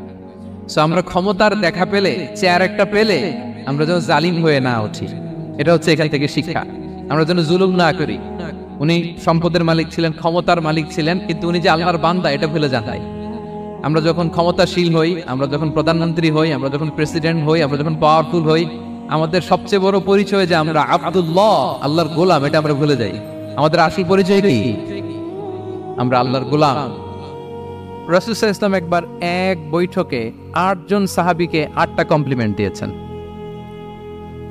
সো আমরা ক্ষমতার দেখা পেলে, চেয়ার একটা পেলে আমরা যেন জালিম হয়ে না উঠি, এটা হচ্ছে এখান থেকে শিক্ষা। আমরা যেন জুলুম না করি। উনি সম্পদের মালিক ছিলেন, ক্ষমতার মালিক ছিলেন, কিন্তু উনি যে আল্লাহর বান্দা এটা ভুলে যান নাই। আমরা যখন ক্ষমতাশীল হই, আমরা যখন প্রধানমন্ত্রী হই, আমরা যখন প্রেসিডেন্ট হই, আমরা যখন পাওয়ারফুল হই, আমাদের সবচেয়ে বড় পরিচয় যে আমরা আব্দুল্লাহ, আল্লাহর গোলাম, এটা আমরা ভুলে যাই। আমাদের আসল পরিচয় কি? আমরা আল্লাহর গোলাম। রাসূল সাল্লাল্লাহু আলাইহি ওয়াসাল্লাম একবার এক বৈঠকে 8 জন সাহাবীকে 8টা কমপ্লিমেন্ট দিয়েছেন,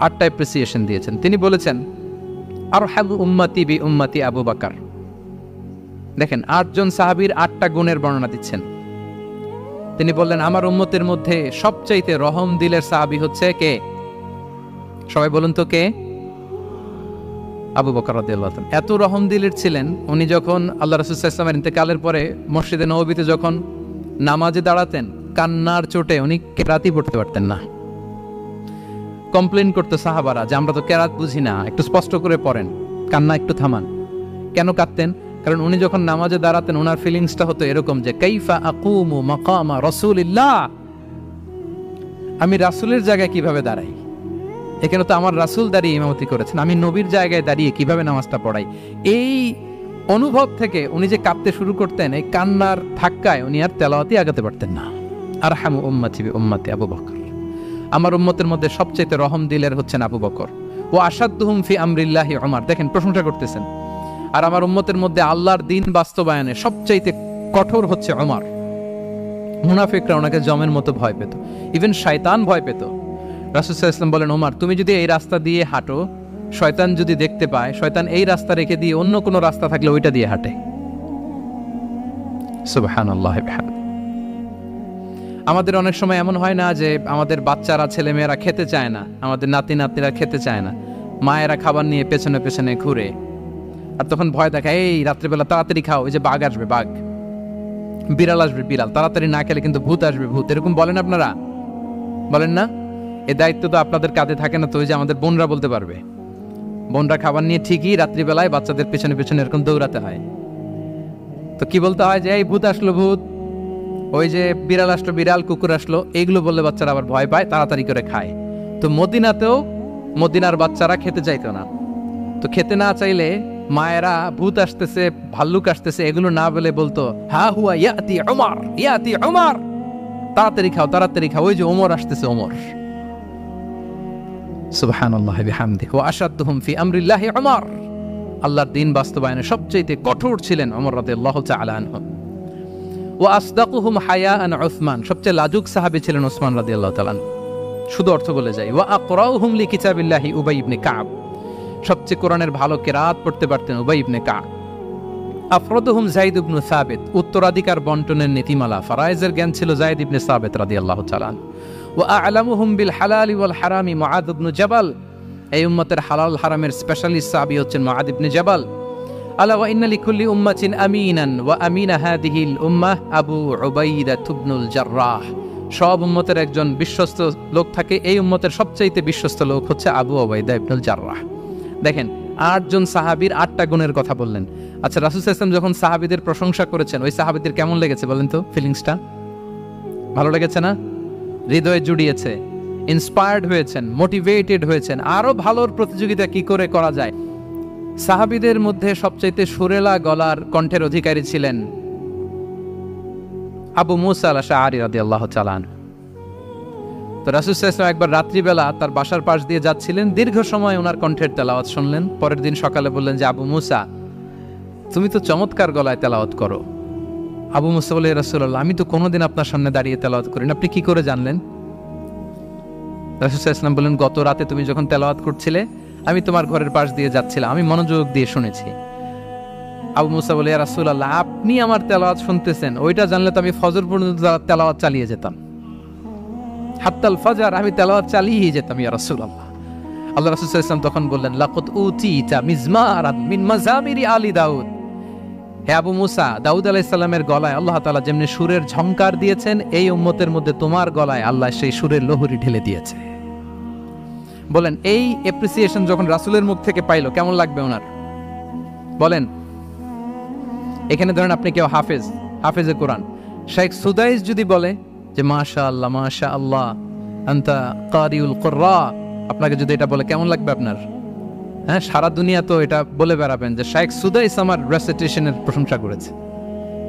8টা অ্যাপ্রিসিয়েশন দিয়েছেন। তিনি বলেছেন, আরহামু উম্মতি বি উম্মতি আবু বকর। দেখেন, 8 জন সাহাবীর 8টা গুণের বর্ণনা দিচ্ছেন। তিনি বললেন, আমার উম্মতের মধ্যে সবচাইতে রহম দিলের সাহাবী হচ্ছে কে? সবাই বলুন তো কে? আবু বকর রাদিয়াল্লাহু তাআলা। এত রহম দিলের ছিলেন, উনি যখন আল্লাহ রাসূল সাল্লাল্লাহু আলাইহি ওয়াসাল্লামের ইন্তেকালের পরে মসজিদে নববীতে যখন নামাজে দাঁড়াতেন, কান্নার চোটে উনি কেরাতই পড়তে পারতেন না। কমপ্লেন করতো সাহাবারা যে আমরা তো কেরাত বুঝি না, একটু স্পষ্ট করে পড়েন, কান্না একটু থামান। কেন কাঁদতেন? কারণ উনি যখন নামাজে দাঁড়াতেন ওনার ফিলিংসটা হতো এরকম যে কাইফা আকুমু মাকামা রাসূলিল্লাহ, আমি রাসূলের জায়গায় কিভাবে দাঁড়াই? এখানে তো আমার রাসূল দাঁড়িয়ে ইমামতি করেছেন, আমি নবীর জায়গায় দাঁড়িয়ে কিভাবে নামাজটা পড়াই? এই অনুভব থেকে উনি যে কাঁদতে শুরু করতেন, এই কান্নার ধাক্কায় উনি আর তেলাওয়াতই আগাতে পারতেন না। আরহামু উম্মতি বি উম্মতি আবু বকর। আমার উম্মতের মধ্যে সবচেয়ে রহম দিলের হচ্ছেন আবু বকর। ও আসাদ্দুহুম ফি আমরিল্লাহি ওমর। দেখেন, প্রশংসা করতেছেন। আর আমার উম্মতের মধ্যে আল্লাহর দ্বীন বাস্তবায়নে সবচাইতে কঠোর হচ্ছে ওমর। মুনাফিকরা ওনাকে জমের মতো ভয় পেত, ইভেন শয়তান ভয় পেত। রাসূল সাল্লাল্লাহু আলাইহি ওয়াসাল্লাম বলেন, ওমর তুমি যদি এই রাস্তা দিয়ে হাঁটো, শয়তান যদি দেখতে পায়, শয়তান এই রাস্তা রেখে দিয়ে অন্য কোনো রাস্তা থাকলে ওইটা দিয়ে হাঁটে। সুবহানাল্লাহ বিহামদিহি। আমাদের অনেক সময় এমন হয় না যে আমাদের বাচ্চারা, ছেলেমেয়েরা খেতে চায় না, আমাদের নাতি নাতনিরা খেতে চায় না, মায়েরা খাবার নিয়ে পেছনে পেছনে ঘুরে, আর তখন ভয় দেখায়, এই রাত্রিবেলা তাড়াতাড়ি খাও, ওই যে বাঘ আসবে, বাঘ, বিড়াল আসবে, বিড়াল, তাড়াতাড়ি না খেলে কিন্তু ভূত আসবে, ভূত। এরকম বলেন আপনারা? বলেন না? এই দায়িত্ব তো আপনাদের কাঁধে থাকে না? তো ওই যে আমাদের বোনরা বলতে পারবে, বোনরা খাবার নিয়ে ঠিকই রাত্রিবেলায় বাচ্চাদের পেছনে পেছনে এরকম দৌড়াতে হয়। তো কি বলতে হয়? যে এই ভূত আসলো, ভূত, ওই যে বিড়াল আসলো, বিড়াল, কুকুর আসলো, এইগুলো বললে বাচ্চারা আবার ভয় পায়, তাড়াতাড়ি করে খায়। তো মদিনাতেও মদিনার বাচ্চারা খেতে চাইতো না। তো খেতে না চাইলে মায়েরা ভূত আসতেছে, ভাল্লুক আসতেছে, এগুলো না বলে বলতো, হা হুয়া ইয়াতি উমর, ইয়াতি উমর, তাড়াতাড়ি খাও, তাড়াতাড়ি খাও, ওই যে ওমর আসতেছে, ওমর। সুবহানাল্লাহি বিহামদিহি। ওয়া আশাদ্দুহুম ফি আমরিল্লাহি উমর। আল্লাহর দ্বীন বাস্তবায়নে সবচেয়ে কঠোর ছিলেন ওমর রাদিয়াল্লাহু তাআলা আনহু। ওয়া আসদাকুহুম হায়াআন উসমান। সবচেয়ে লাজুক সাহাবী ছিলেন উসমান রাদিয়াল্লাহু তাআলা। শুধু অর্থ বলে যাই। ওয়া আকরাউহুম লিকিতাবিল্লাহি উবাই ইবনে কাব। সবচেয়ে কোরআনের ভালো কিরাত পড়তে পারতেন উবাই ইবনে কাব। আফরাদুহুম যায়েদ ইবনে সাবিত। উত্তরাধিকার বন্টনের নীতিমালা, ফারায়েজের জ্ঞান ছিল যায়েদ ইবনে সাবিত রাদিয়াল্লাহু তাআলা। ওয়া আ'লামুহুম বিল হালালি ওয়াল হারামি মুআদ ইবনে জাবাল। এই উম্মতের হালাল হারামের স্পেশালিস্ট সাহাবী হচ্ছেন মুআদ ইবনে জাবাল। আলা ওয়া ইন্না লিকুল্লি উম্মাতিন আমিনান ওয়া আমিনা হাদিহিল উম্মাহ আবু উবাইদা ইবনুল জাররাহ। সব উম্মতের একজন বিশ্বস্ত লোক থাকে, এই উম্মতের সবচাইতে বিশ্বস্ত লোক হচ্ছে আবু উবাইদা ইবনুল জাররাহ। দেখেন, 8 জন সাহাবীর 8টা গুণের কথা বললেন। আচ্ছা, রাসূল সাল্লাল্লাহু আলাইহি ওয়াসাল্লাম যখন সাহাবীদের প্রশংসা করেছেন, ওই সাহাবীদের কেমন লেগেছে বলেন তো? ফিলিংসটা ভালো লেগেছে না? হৃদয়ে জুড়িয়েছে, ইন্সপায়ার্ড হয়েছেন, মোটিভেটেড হয়েছেন, আরো ভালোর প্রতিযোগিতা কি করে করা যায়। সাহাবীদের মধ্যে সবচাইতে সুরেলা গলার কণ্ঠের অধিকারী ছিলেন আবু মুসা আল-আশআরী রাদিয়াল্লাহু তাআলা আনহু। তো রাসূল সাল্লাল্লাহু আলাইহি ওয়াসাল্লাম একবার রাত্রিবেলা তার বাসার পাশ দিয়ে যাচ্ছিলেন, দীর্ঘ সময় ওনার কণ্ঠের তেলাওয়াত শুনলেন। পরের দিন সকালে বললেন যে, আবু মুসা, তুমি তো চমৎকার গলায় তেলাওয়াত করো। আবু মুসা বলে, রাসূলুল্লাহ, আমি তো কোনোদিন আপনার সামনে দাঁড়িয়ে তেলাওয়াত করি না, আপনি কি করে জানলেন? রাসূল সাল্লাল্লাহু আলাইহি ওয়াসাল্লাম বললেন, গত রাতে তুমি যখন তেলাওয়াত করছিলে আমি তোমার ঘরের পাশ দিয়ে যাচ্ছিলাম, আমি মনোযোগ দিয়ে শুনেছি। আবু মুসা বলে, ইয়া রাসূলুল্লাহ, আপনি আমার তেলাওয়াত শুনতেছেন, ওইটা জানলে তো আমি ফজর পর্যন্ত তেলাওয়াত চালিয়ে যেতাম, হাত্তাল ফজর আমি তেলাওয়াত চালিয়ে যেতাম ইয়া রাসূলুল্লাহ। আল্লাহ রাসূল সাল্লাল্লাহু আলাইহি ওয়াসাল্লাম তখন বললেন, লাকাদ উতিতা মিজমারান মিন মাযামিরি আলি দাউদ। হে আবু মুসা, দাউদ আলাইহিস সালামের গলায় আল্লাহ তাআলা যেমনি সুরের ঝংকার দিয়েছেন, এই উম্মতের মধ্যে তোমার গলায় আল্লাহ সেই সুরের লহরী ঢেলে দিয়েছে। বলেন, এই অ্যাপ্রিসিয়েশন যখন রাসূলের মুখ থেকে পাইলো কেমন লাগবে ওনার? বলেন। এখানে ধরেন আপনি কেউ হাফেজে কোরআন, শেখ সুদাইস যদি বলে যে মাশাআল্লাহ মাশাআল্লাহ আনতা কারিউল কুররা, আপনাকে যদি এটা বলে কেমন লাগবে আপনার? হ্যাঁ, সারা দুনিয়া তো এটা বলে বেড়াবেন যে শেখ সুদাইস আমার রেসিটেশনের প্রশংসা করেছে,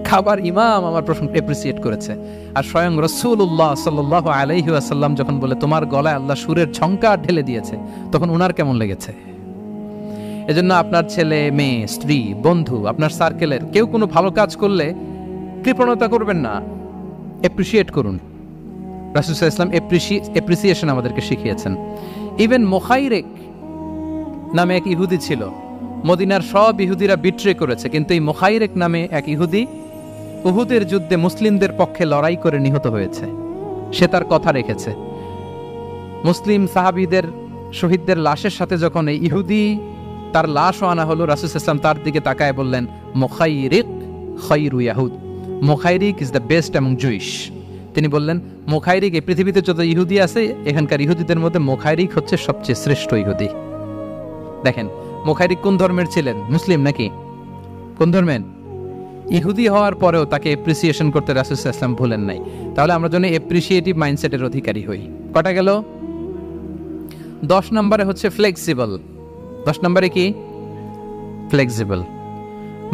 খাবার ইমাম আমার প্রশংসা অ্যাপ্রিসিয়েট করেছে। আর স্বয়ং রাসূলুল্লাহ সাল্লাল্লাহু আলাইহি ওয়াসাল্লাম যখন বলে তোমার গলায় আল্লাহ সুরের ঝংকার ঢেলে দিয়েছে, তখন ওনার কেমন লেগেছে? এজন্য আপনার ছেলে মেয়ে স্ত্রী বন্ধু আপনার সার্কেলের কেউ কোনো ভালো কাজ করলে কৃপণতা করবেন না, অ্যাপ্রিসিয়েট করুন। রাসূল সাল্লাল্লাহু আলাইহি ওয়াসাল্লাম অ্যাপ্রিসিয়েশন আমাদেরকে শিখিয়েছেন। ইভেন মুখাইরেক নামে এক ইহুদি ছিল, মদিনার সব ইহুদিরা বিট্রে করেছে, কিন্তু এই মুখাইরেক নামে এক ইহুদি উহুদের যুদ্ধে মুসলিমদের পক্ষে লড়াই করে নিহত হয়েছে। সে তার কথা রেখেছে। মুসলিম সাহাবীদের শহীদদের লাশের সাথে যখন এই ইহুদি তার লাশও আনা হলো, রাসূল সাল্লাল্লাহু আলাইহি ওয়াসাল্লাম তার দিকে তাকায় বললেন, মুখাইরিক খায়রু ইয়াহুদ, Mukhayriq is the best among Jewish. তিনি বললেন, মুখাইরিক, এই পৃথিবীতে যত ইহুদি আছে এখানকার ইহুদিদের মধ্যে মুখাইরিক হচ্ছে সবচেয়ে শ্রেষ্ঠ ইহুদি। দেখেন, মুখাইরিক কোন ধর্মের ছিলেন? মুসলিম নাকি? কোন ধর্মের? ইহুদি হওয়ার পরেও তাকে অ্যাপ্রিসিয়েশন করতে রাসূল সাল্লাল্লাহু আলাইহি ওয়াসাল্লাম ভুলেন নাই। তাহলে আমরা যেন অ্যাপ্রিসিয়েটিভ মাইন্ডসেটের অধিকারী হই। কটা গেল? 10 নম্বরে হচ্ছে ফ্লেক্সিবল। 10 নম্বরে কি? ফ্লেক্সিবল,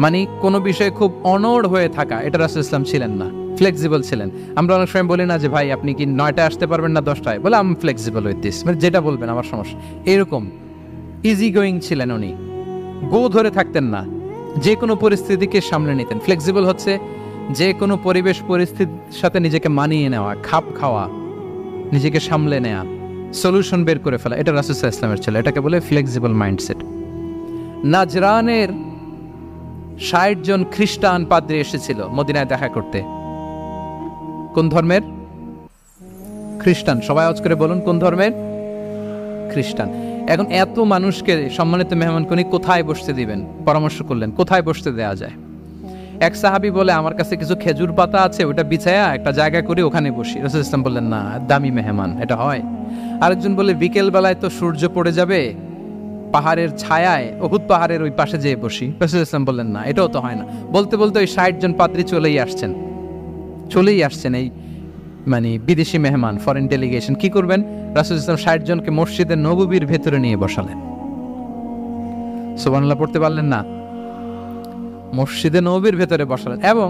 মানে কোনো বিষয়ে খুব অনড় হয়ে থাকা, এটা রাসূল সাল্লাল্লাহু আলাইহি ওয়াসাল্লাম ছিলেন না, ফ্লেক্সিবল ছিলেন। আমরা অনেক সময় বলি না যে ভাই আপনি কি 9টায় আসতে পারবেন না 10টায়? বলে I am flexible with this, মানে যেটা বলবেন আমার সমস্যা। এরকম ইজি গোয়িং ছিলেন উনি, গো ধরে থাকতেন না, যে কোনো পরিস্থিতিকে সামলে নিতেন। ফ্লেক্সিবল হচ্ছে যে কোনো পরিবেশ পরিস্থিতির সাথে নিজেকে মানিয়ে নেওয়া, খাপ খাওয়া, নিজেকে সামলে নেওয়া, সলিউশন বের করে ফেলা, এটা রাসূল সাল্লাল্লাহু আলাইহি ওয়াসাল্লামের ছিল। এটাকে বলে ফ্লেক্সিবল মাইন্ডসেট। নাজরানের 60 জন খ্রিস্টান পাদ্রী এসেছিল মদিনায় দেখা করতে। কোন ধর্মের? খ্রিস্টান। সবাই আওয়াজ করে বলুন, কোন ধর্মের? খ্রিস্টান। এখন এত মানুষকে সম্মানিত মেহমান কোনি কোথায় বসতে দিবেন? পরামর্শ করলেন কোথায় বসতে দেওয়া যায়। এক সাহাবী বলে, আমার কাছে কিছু খেজুর পাতা আছে, ওটা বিছায়া একটা জায়গা করে ওখানে বসি। রাসূল সাল্লাল্লাহু আলাইহি ওয়াসাল্লাম বললেন, না, দামি মেহমান, এটা হয়। আরেকজন বলে, বিকেল বেলায় তো সূর্য পড়ে যাবে, পাহাড়ের ছায়ায় উহুদ পাহাড়ের ওই পাশে যেয়ে বসি। রাসূল সাল্লাল্লাহু আলাইহি ওয়াসাল্লাম বললেন, না, এটাও তো হয় না। বলতে বলতে ওই 60 জন পাদ্রী চলেই আসছেন এই মানে বিদেশি মেহমান, ফরেন ডেলিগেশন। কি করবেন? রাসূল সাল্লাল্লাহু আলাইহি ওয়াসাল্লাম 60 জনকে মসজিদের নববীর ভেতরে নিয়ে বসালেন। সুবহানাল্লাহ পড়তে পারলেন না? মসজিদে নববীর ভেতরে বসালেন। এবং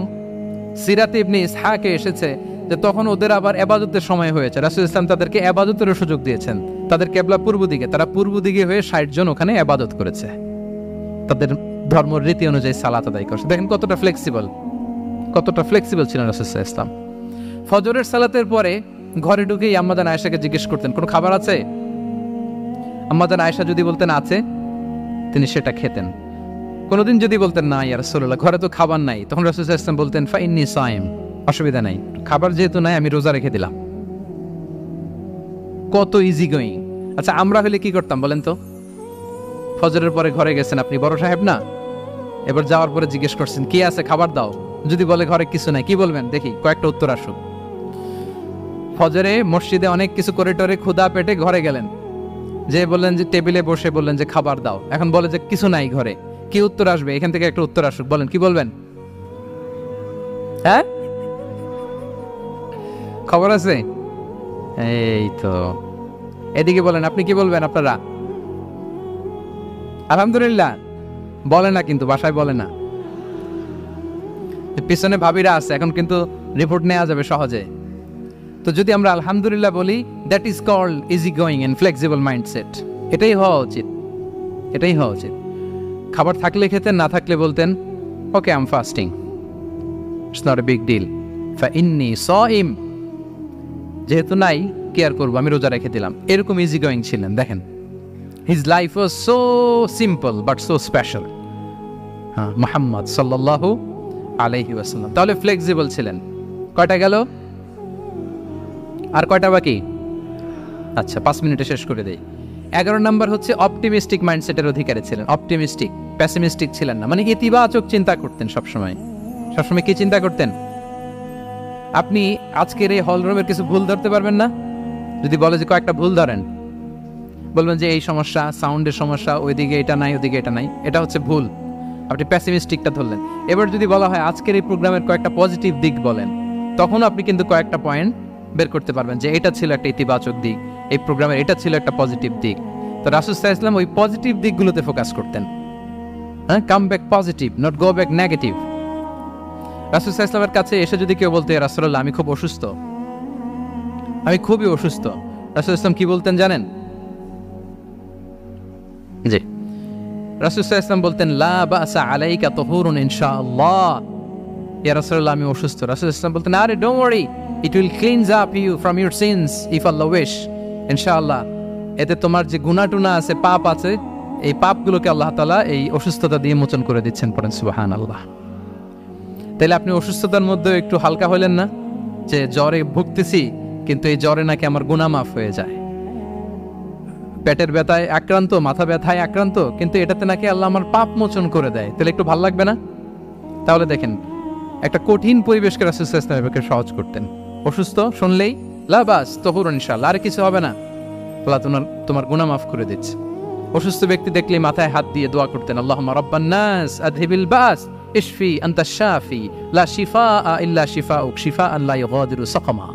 সিরাতে ইবনে ইসহাকে এসেছে যে তখন ওদের আবার ইবাদতের সময় হয়েছে, রাসূল সাল্লাল্লাহু আলাইহি ওয়াসাল্লাম তাদেরকে ইবাদতেরও সুযোগ দিয়েছেন। তাদের কিবলা পূর্ব দিকে, তারা পূর্ব দিকে হয়ে 60 জন ওখানে ইবাদত করেছে, তাদের ধর্ম রীতি অনুযায়ী সালাত আদায় করছে। দেখেন কতটা ফ্লেক্সিবল ছিলেন রাসূল সাল্লাল্লাহু আলাইহি ওয়াসাল্লাম। ফজরের সালাতের পরে ঘরে ঢুকেই আম্মা জান আয়েশাকে জিজ্ঞেস করতেন, কোনো খাবার আছে? আম্মা জান আয়েশা যদি বলতেন আছে, তিনি সেটা খেতেন। কোনোদিন যদি বলতেন না ইয়া রাসূলুল্লাহ, ঘরে তো খাবার নাই, তখন রাসূল সাল্লাল্লাহু আলাইহি ওয়াসাল্লাম বলতেন, ফা ইন্নী সাইম, অসুবিধা নাই, খাবার যেহেতু নাই আমি রোজা রেখে দিলাম। কত ইজি গোয়িং। আচ্ছা, আমরা হলে কি করতাম বলেন তো? ফজরের পরে ঘরে গেছেন আপনি, বড় সাহেব না, এবার যাওয়ার পরে জিজ্ঞেস করছেন কি আছে, খাবার দাও। যদি বলে ঘরে কিছু নাই, কি বলবেন? দেখি কয়েকটা উত্তর আসুক। ফজরে মসজিদে অনেক কিছু করে টরে ক্ষুধা পেটে ঘরে গেলেন, যে বললেন যে টেবিলে বসে বললেন যে খাবার দাও, এখন বলে যে কিছু নাই ঘরে, কি উত্তর আসবে? এখান থেকে একটা উত্তর আসুক, বলেন কি বলবেন? হ্যাঁ, খবর আছে? এই তো, এদিকে বলেন, আপনি কি বলবেন? আপনারা আলহামদুলিল্লাহ বলে না, কিন্তু বাসায় বলে না। পিছনে ভাবিরা আছে, এখন কিন্তু রিপোর্ট নেওয়া যাবে সহজে। তো যদি আমরা আলহামদুলিল্লাহ বলি, that is called easy going and flexible mindset. এটাই হওয়া উচিত। খাবার থাকলে খেতেন, না থাকলে বলতেন okay I am fasting, it's not a big deal, ফা ইন্নী সাইম। যেহেতু নাই কেয়ার করবো, আমি রোজা রেখে দিলাম, এরকম ইজি গোয়িং ছিলেন। দেখেন, his life was so simple but so special. হ্যাঁ, মুহাম্মদ সাল্লাল্লাহু আলাইহি ওয়াসাল্লাম তাহলে ফ্লেক্সিবল ছিলেন। কয়টা গেল? আর কয়টা বাকি? আচ্ছা, 5 মিনিটে শেষ করে দেই। 11 নাম্বার হচ্ছে অপটিমিস্টিক মাইন্ডসেটের অধিকারী ছিলেন। অপটিমিস্টিক, প্যাসিমিস্টিক ছিলেন না, মানে ইতিবাচক চিন্তা করতেন সবসময়। সবসময় কি চিন্তা করতেন? আপনি আজকের এই হলরুমের কিছু ভুল ধরতে পারবেন না? যদি বলে যে কয়েকটা ভুল ধরেন, বলবেন যে এই সমস্যা, সাউন্ডের সমস্যা, ওইদিকে এটা নাই, ওইদিকে এটা নাই, এটা হচ্ছে ভুল। আপনি প্যাসিমিস্টিকটা ধরলেন। এবার যদি বলা হয় আজকের এই প্রোগ্রামের কয়েকটা পজিটিভ দিক বলেন, তখন আপনি কিন্তু কয়েকটা পয়েন্ট বের করতে পারবেন যে এটা ছিল একটা ইতিবাচক দিক, এই প্রোগ্রামের এটা ছিল একটা পজিটিভ দিক। তো রাসূল সাল্লাল্লাহু আলাইহি ওয়াসাল্লাম ওই পজিটিভ দিকগুলোতে ফোকাস করতেন। হ্যাঁ, come back positive, not go back negative. রাসূল সাল্লাল্লাহু আলাইহি ওয়াসাল্লামের কাছে এসে যদি কেউ বলতে, রাসূলুল্লাহ আমি খুব অসুস্থ, আমি খুবই অসুস্থ, রাসূল সাল্লাল্লাহু আলাইহি ওয়াসাল্লাম কি বলতেন জানেন? জি, রাসূল সাল্লাল্লাহু আলাইহি ওয়াসাল্লাম বলতেন লা বাসা আলাইকা তুহুরুন ইনশাআল্লাহ। ইয়া রাসূলুল্লাহ আমি অসুস্থ। রাসূল সাল্লাল্লাহু আলাইহি ওয়াসাল্লাম বলতেন আরে don't worry, it will cleanse up you from your sins if Allah wish. ইনশাআল্লাহ এতে তোমার যে গুনাহ টুনা আছে, পাপ আছে, এই পাপগুলোকে আল্লাহ তাআলা এই অসুস্থতা দিয়ে মোচন করে দিচ্ছেন। পড়েন সুবহানাল্লাহ। তাইলে আপনি অসুস্থতার মধ্যে একটু হালকা হলেন না যে জ্বরে ভুগতেছি, কিন্তু এই জ্বরে নাকি আমার গুনাহ মাফ হয়ে যায়। পেটের ব্যথায় আক্রান্ত, মাথা ব্যথায় আক্রান্ত, কিন্তু এটাতে নাকি আল্লাহ আমার পাপ মোচন করে দেয়, তাহলে একটু ভালো লাগবে না? তাহলে দেখেন, একটা কঠিন পরিবেশকে রাসূল সাল্লাল্লাহু আলাইহি ওয়াসাল্লাম সহজ করতেন। অসুস্থ শুনলেই লা বাস তুহুরুন ইনশাআল্লাহ, আর কিছু হবে না, আল্লাহ তোমার গুনাহ মাফ করে দিচ্ছে। অসুস্থ ব্যক্তি দেখলেই মাথায় হাত দিয়ে দোয়া করতেন আল্লাহুম্মা রাব্বান নাস আযহিবিল বাস ইশফি আনতাশ শাফি লা শিফাআ ইল্লা শিফাউক শিফাআন লা ইউগাদিরু সাকামা।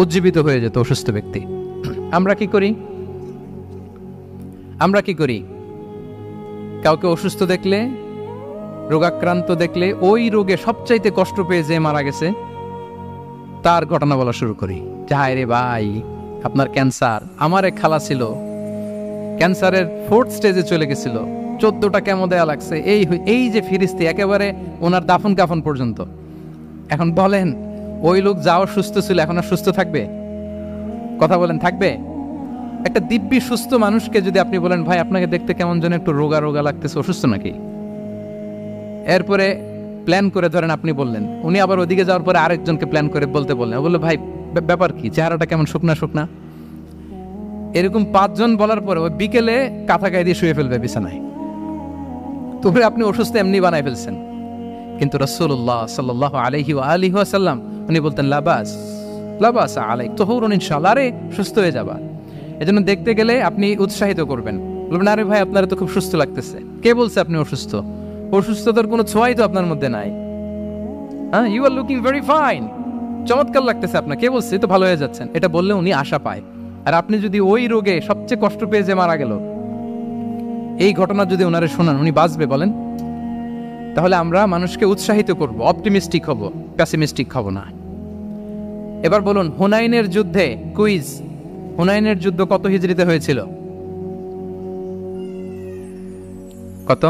উজ্জীবিত হয়ে যেত অসুস্থ ব্যক্তি। আমরা কি করি? আমরা কি করি? কাউকে অসুস্থ দেখলে, রোগাক্রান্ত দেখলে, ওই রোগে সবচাইতে কষ্ট পেয়ে যে মারা গেছে তার ঘটনা বলা শুরু করি। হায় রে ভাই, আপনার ক্যান্সার, আমার এক খালা ছিল ক্যান্সারের 4th স্টেজে চলে গেছিল, 14টা কেমো দেয়া লাগছে, এই যে ফিরিস্তি একেবারে ওনার দাফন কাফন পর্যন্ত। এখন বলেন ওই লোক যাও সুস্থ ছিল, এখন আর সুস্থ থাকবে? কথা বলেন, থাকবে? একটা দিব্যি সুস্থ মানুষকে যদি আপনি বলেন ভাই আপনাকে দেখতে কেমন যেন একটু রোগা রোগা লাগতেছে, অসুস্থ নাকি? এরপরে প্ল্যান করে ধরেন আপনি বললেন, উনি আবার ওদিকে যাওয়ার পরে আরেকজনকে প্ল্যান করে বলতে বললেন, বললো ভাই ব্যাপার কি, চেহারাটা কেমন শুকনা শুকনা। এরকম 5 জন বলার পরে ওই বিকেলে কাঁথা গায়ে দিয়ে শুয়ে ফেলবে বিছানায়। তবে আপনি অসুস্থ এমনি বানাই ফেলছেন। কিন্তু রাসূলুল্লাহ সাল্লাল্লাহু আলাইহি ওয়া আলিহি ওয়াসাল্লাম উনি বলতেন লাবাস লাবাস আলাইক তুহুরুন ইনশাআল্লাহ, আরে সুস্থ হয়ে যাবা। এজন্য দেখতে গেলে আপনি উৎসাহিত করবেন, বলবেন আরে ভাই আপনার তো খুব সুস্থ লাগতেছে। কে বলছে আপনি অসুস্থ? অসুস্থতার কোনো ছোঁয়াই তো আপনার মধ্যে নাই। হ্যাঁ, you are looking very fine, চমৎকার লাগতেছে আপনার, কে বলছে? তো ভালো হয়ে যাচ্ছেন। এটা বললে উনি আশা পায়। আর আপনি যদি ওই রোগে সবচেয়ে কষ্ট পেয়ে যে মারা গেল, এই ঘটনা যদি ওনারে শোনান, উনি বাঁচবে বলেন? তাহলে আমরা মানুষকে উৎসাহিত করব, অপটিমিস্টিক হব, প্যাসিমিস্টিক হব না। এবার বলুন, হুনাইনের যুদ্ধে, কুইজ, হুনাইনের যুদ্ধ কত হিজরিতে হয়েছিল? কত?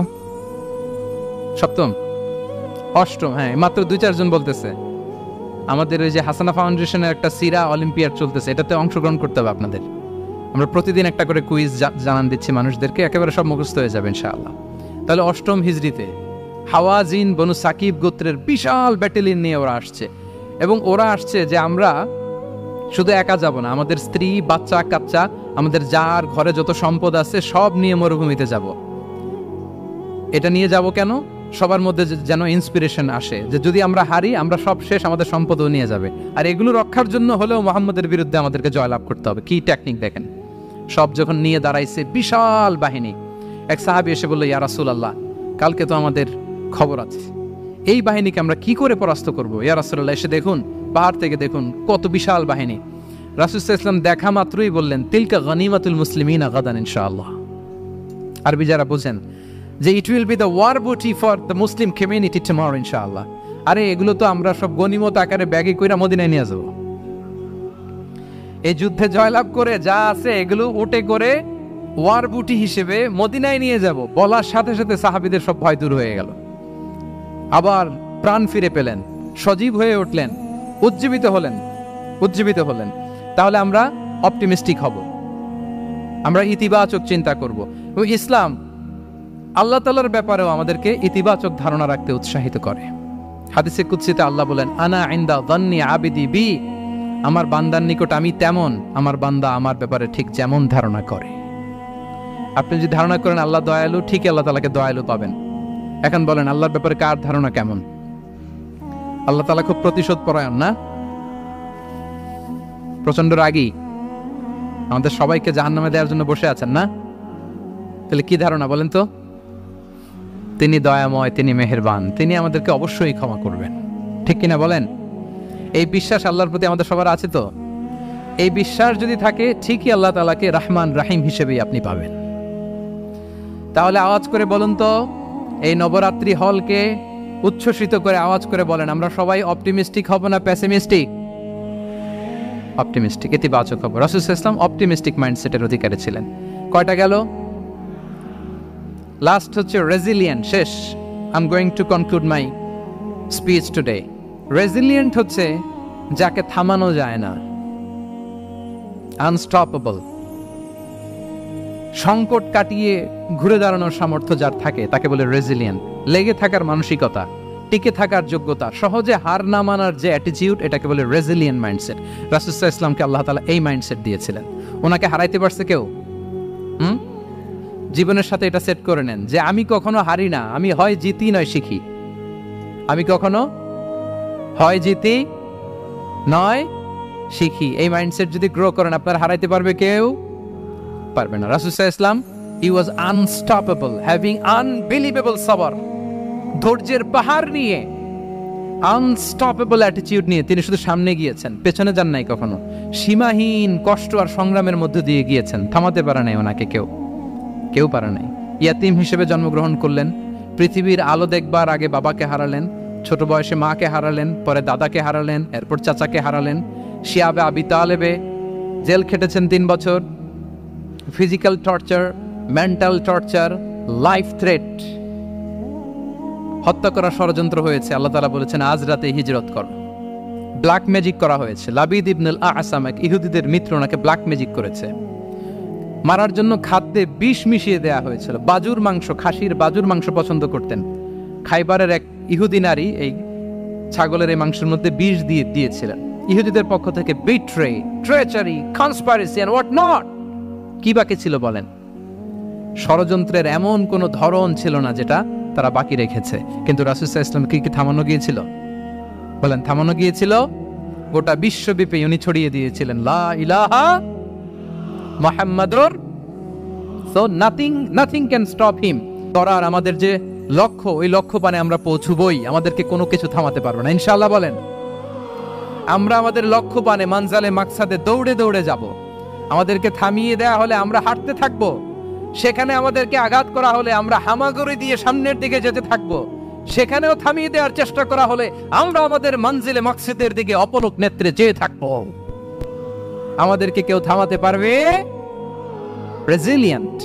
সপ্তম, অষ্টম? হ্যাঁ, মাত্র 2-4 জন বলতেছে। আমাদের ওই যে হাসানা ফাউন্ডেশনের একটা সিরা অলিম্পিয়াড চলতেছে, এটাতে অংশগ্রহণ করতে হবে আপনাদের। আমরা প্রতিদিন একটা করে কুইজ জানান দিচ্ছি মানুষদেরকে, একেবারে সব মুখস্থ হয়ে যাবে ইনশাআল্লাহ। তাহলে অষ্টম হিজরিতে হাওয়াজিন বনু সাকিব গোত্রের বিশাল ব্যাটালিয়ন নিয়ে ওরা আসছে, এবং ওরা আসছে যে আমরা শুধু একা যাব না, আমাদের স্ত্রী বাচ্চা কাচ্চা, আমাদের যার ঘরে যত সম্পদ আছে সব নিয়ে মরুভূমিতে যাব। এটা নিয়ে যাব কেন? সবার মধ্যে যেন ইন্সপিরেশন আসে যে যদি আমরা হারি, আমরা সব শেষ, আমাদের সম্পদও নিয়ে যাবে। আর এগুলো রক্ষার জন্য হলেও মুহাম্মদের বিরুদ্ধে আমাদেরকে জয়লাভ করতে হবে। কি টেকনিক দেখেন! সব যখন নিয়ে দাঁড়াইছে বিশাল বাহিনী, এক সাহাবী এসে বলল ইয়া রাসূলুল্লাহ, কালকে তো আমাদের খবর আছে, এই বাহিনীকে আমরা কি করে পরাস্ত করব? ইয়া রাসূলুল্লাহ, এসে দেখুন, পাহাড় থেকে দেখুন কত বিশাল বাহিনী। রাসূল সাল্লাল্লাহু আলাইহি ওয়াসাল্লাম দেখা মাত্রই বললেন তিলকা গনিমাতুল মুসলিমিনা গাদান ইনশাআল্লাহ। আরবি যারা বুঝেন যে it will be the war booty for the Muslim community tomorrow ইনশাআল্লাহ। আরে এগুলো তো আমরা সব গনিমত আকারে ব্যাগে কইরা মদিনায় নিয়ে যাব। এই যুদ্ধে জয়লাভ করে যা আছে এগুলো উটে করে ওয়ার বুটি হিসেবে মদিনায় নিয়ে যাব। বলার সাথে সাথে সাহাবীদের সব ভয় দূর হয়ে গেল, আবার প্রাণ ফিরে পেলেন, সজীব হয়ে উঠলেন, উজ্জীবিত হলেন। তাহলে আমরা অপটিমিস্টিক হব, আমরা ইতিবাচক চিন্তা করব। ইসলাম আল্লাহ তাআলার ব্যাপারেও আমাদেরকে ইতিবাচক ধারণা রাখতে উৎসাহিত করে। হাদিসে কুদসিতে আল্লাহ বলেন, আনা ইনদা যান্নি আবিদি বি, আমার বান্দার নিকট আমি তেমন, আমার বান্দা আমার ব্যাপারে ঠিক যেমন ধারণা করে। আপনি যদি ধারণা করেন আল্লাহ দয়ালু, ঠিকই আল্লাহ তাআলাকে দয়ালু পাবেন। এখন বলেন আল্লাহর ব্যাপারে কার ধারণা কেমন? আল্লাহ তাআলা খুব প্রতিশোধ পরায়ণ না? প্রচন্ড রাগী, আমাদের সবাইকে জাহান্নামে দেওয়ার জন্য বসে আছেন না? তাহলে কি ধারণা বলেন তো? তিনি দয়াময়, তিনি মেহেরবান, তিনি আমাদেরকে অবশ্যই ক্ষমা করবেন, ঠিক কিনা বলেন? এই বিশ্বাস আল্লাহর প্রতি আমাদের সবার আছে তো? এই বিশ্বাস যদি থাকে, ঠিকই আল্লাহ তাআলাকে রহমান রাহিম হিসেবেই আপনি পাবেন। তাহলে আওয়াজ করে বলুন তো, এই নবরাত্রি হলকে উচ্ছ্বসিত করে আওয়াজ করে বলেন, আমরা সবাই অপটিমিস্টিক হব না পেসিমিস্টিক? অপটিমিস্টিক, ইতিবাচক হব। রাসূল সাল্লাল্লাহু আলাইহি ওয়াসাল্লাম অপটিমিস্টিক মাইন্ডসেটের অধিকারী ছিলেন। কয়টা গেল? লাস্ট হচ্ছে রেজিলিয়েন্ট। শেষ। I am going to conclude my speech today. Resilient হচ্ছে যাকে থামানো যায় না, আনস্টপেবল। সংকট কাটিয়ে ঘুরে দাঁড়ানোর সামর্থ্য যার থাকে তাকে বলে রেজিলিয়েন্ট। লেগে থাকার মানসিকতা, টিকে থাকার যোগ্যতা, সহজে হার না মানার যে অ্যাটিটিউড, এটাকে বলে রেজিলিয়েন্ট মাইন্ডসেট। রাসূল সাল্লাল্লাহু আলাইহি ওয়াসাল্লামকে আল্লাহ তাআলা এই মাইন্ডসেট দিয়েছিলেন। ওনাকে হারাইতে পারছে কেউ? জীবনের সাথে এটা সেট করে নেন যে আমি কখনো হারি না, আমি হয় জিতি নয় শিখি। আমি কখনো হয় জিতি নয় শিখি। এই মাইন্ডসেট যদি গ্রো করেন, আপনার হারাইতে পারবে কেউ? পারবে না। রাসূল সাল্লাল্লাহু আলাইহি ওয়াসাল্লাম হি ওয়াজ আনস্টপেবল, হ্যাভিং আনবিলিভেবল সাবর। ধৈর্যের পাহাড় নিয়ে, আনস্টপেবল অ্যাটিটিউড নিয়ে তিনি শুধু সামনে গিয়েছেন, পেছনে যান নাই কখনো। সীমাহীন কষ্ট আর সংগ্রামের মধ্যে দিয়ে গিয়েছেন, থামাতে পারে নাই ওনাকে কেউ পারে নাই। ইয়াতিম হিসেবে জন্মগ্রহণ করলেন, পৃথিবীর আলো দেখবার আগে বাবাকে হারালেন, ছোট বয়সে মাকে হারালেন, পরে দাদাকে হারালেন, এরপর চাচাকে হারালেন। শিয়াবে আবি তালেবে জেল খেটেছেন 3 বছর। Physical torture, mental torture, life threat, হত্যা করার ষড়যন্ত্র হয়েছে। আল্লাহ তাআলা বলেছেন আজ রাতে হিজরত কর। ব্ল্যাক ম্যাজিক করা হয়েছে। লাবিদ ইবনুল আসাম, এক ইহুদিদের মিত্র, ওনাকে ব্ল্যাক ম্যাজিক করেছে। মারার জন্য খাদ্যে বিষ মিশিয়ে দেয়া হয়েছিল। বাজুর মাংস, খাসির বাজুর মাংস পছন্দ করতেন। খাইবারের এক ইহুদি নারী এই ছাগলের এই মাংসের মধ্যে বিষ দিয়েছিলেন। ইহুদিদের পক্ষ থেকে betray, treachery, conspiracy and what not, কি বাকি ছিল বলেন? ষড়যন্ত্রের এমন কোন ধরন ছিল না যেটা তারা বাকি রেখেছে। কিন্তু রাসূল সাল্লাল্লাহু আলাইহি ওয়াসাল্লাম কি থামানো গিয়েছিল? বলেন, থামানো গিয়েছিল? গোটা বিশ্বব্যাপী উনি ছড়িয়ে দিয়েছিলেন লা ইলাহা মুহাম্মাদুর। So nothing can stop him. করার আমাদের যে লক্ষ্য, ওই লক্ষ্য পানে আমরা পৌঁছবই, আমাদেরকে কোনো কিছু থামাতে পারবে না ইনশাআল্লাহ। বলেন, আমরা আমাদের লক্ষ্য পানে, মানজালে মাকসাদে দৌড়ে দৌড়ে যাব। আমাদেরকে থামিয়ে দেয়া হলে আমরা হাঁটতে থাকব, সেখানে আমাদেরকে আঘাত করা হলে আমরা হামাগুড়ি দিয়ে সামনের দিকে যেতে থাকব, সেখানেও থামিয়ে দেওয়ার চেষ্টা করা হলে আমরা আমাদের মানজিলে মাকসাদের দিকে অপলক নেত্রে যেতে থাকব। আমাদেরকে কেউ থামাতে পারবে? রেজিলিয়েন্ট।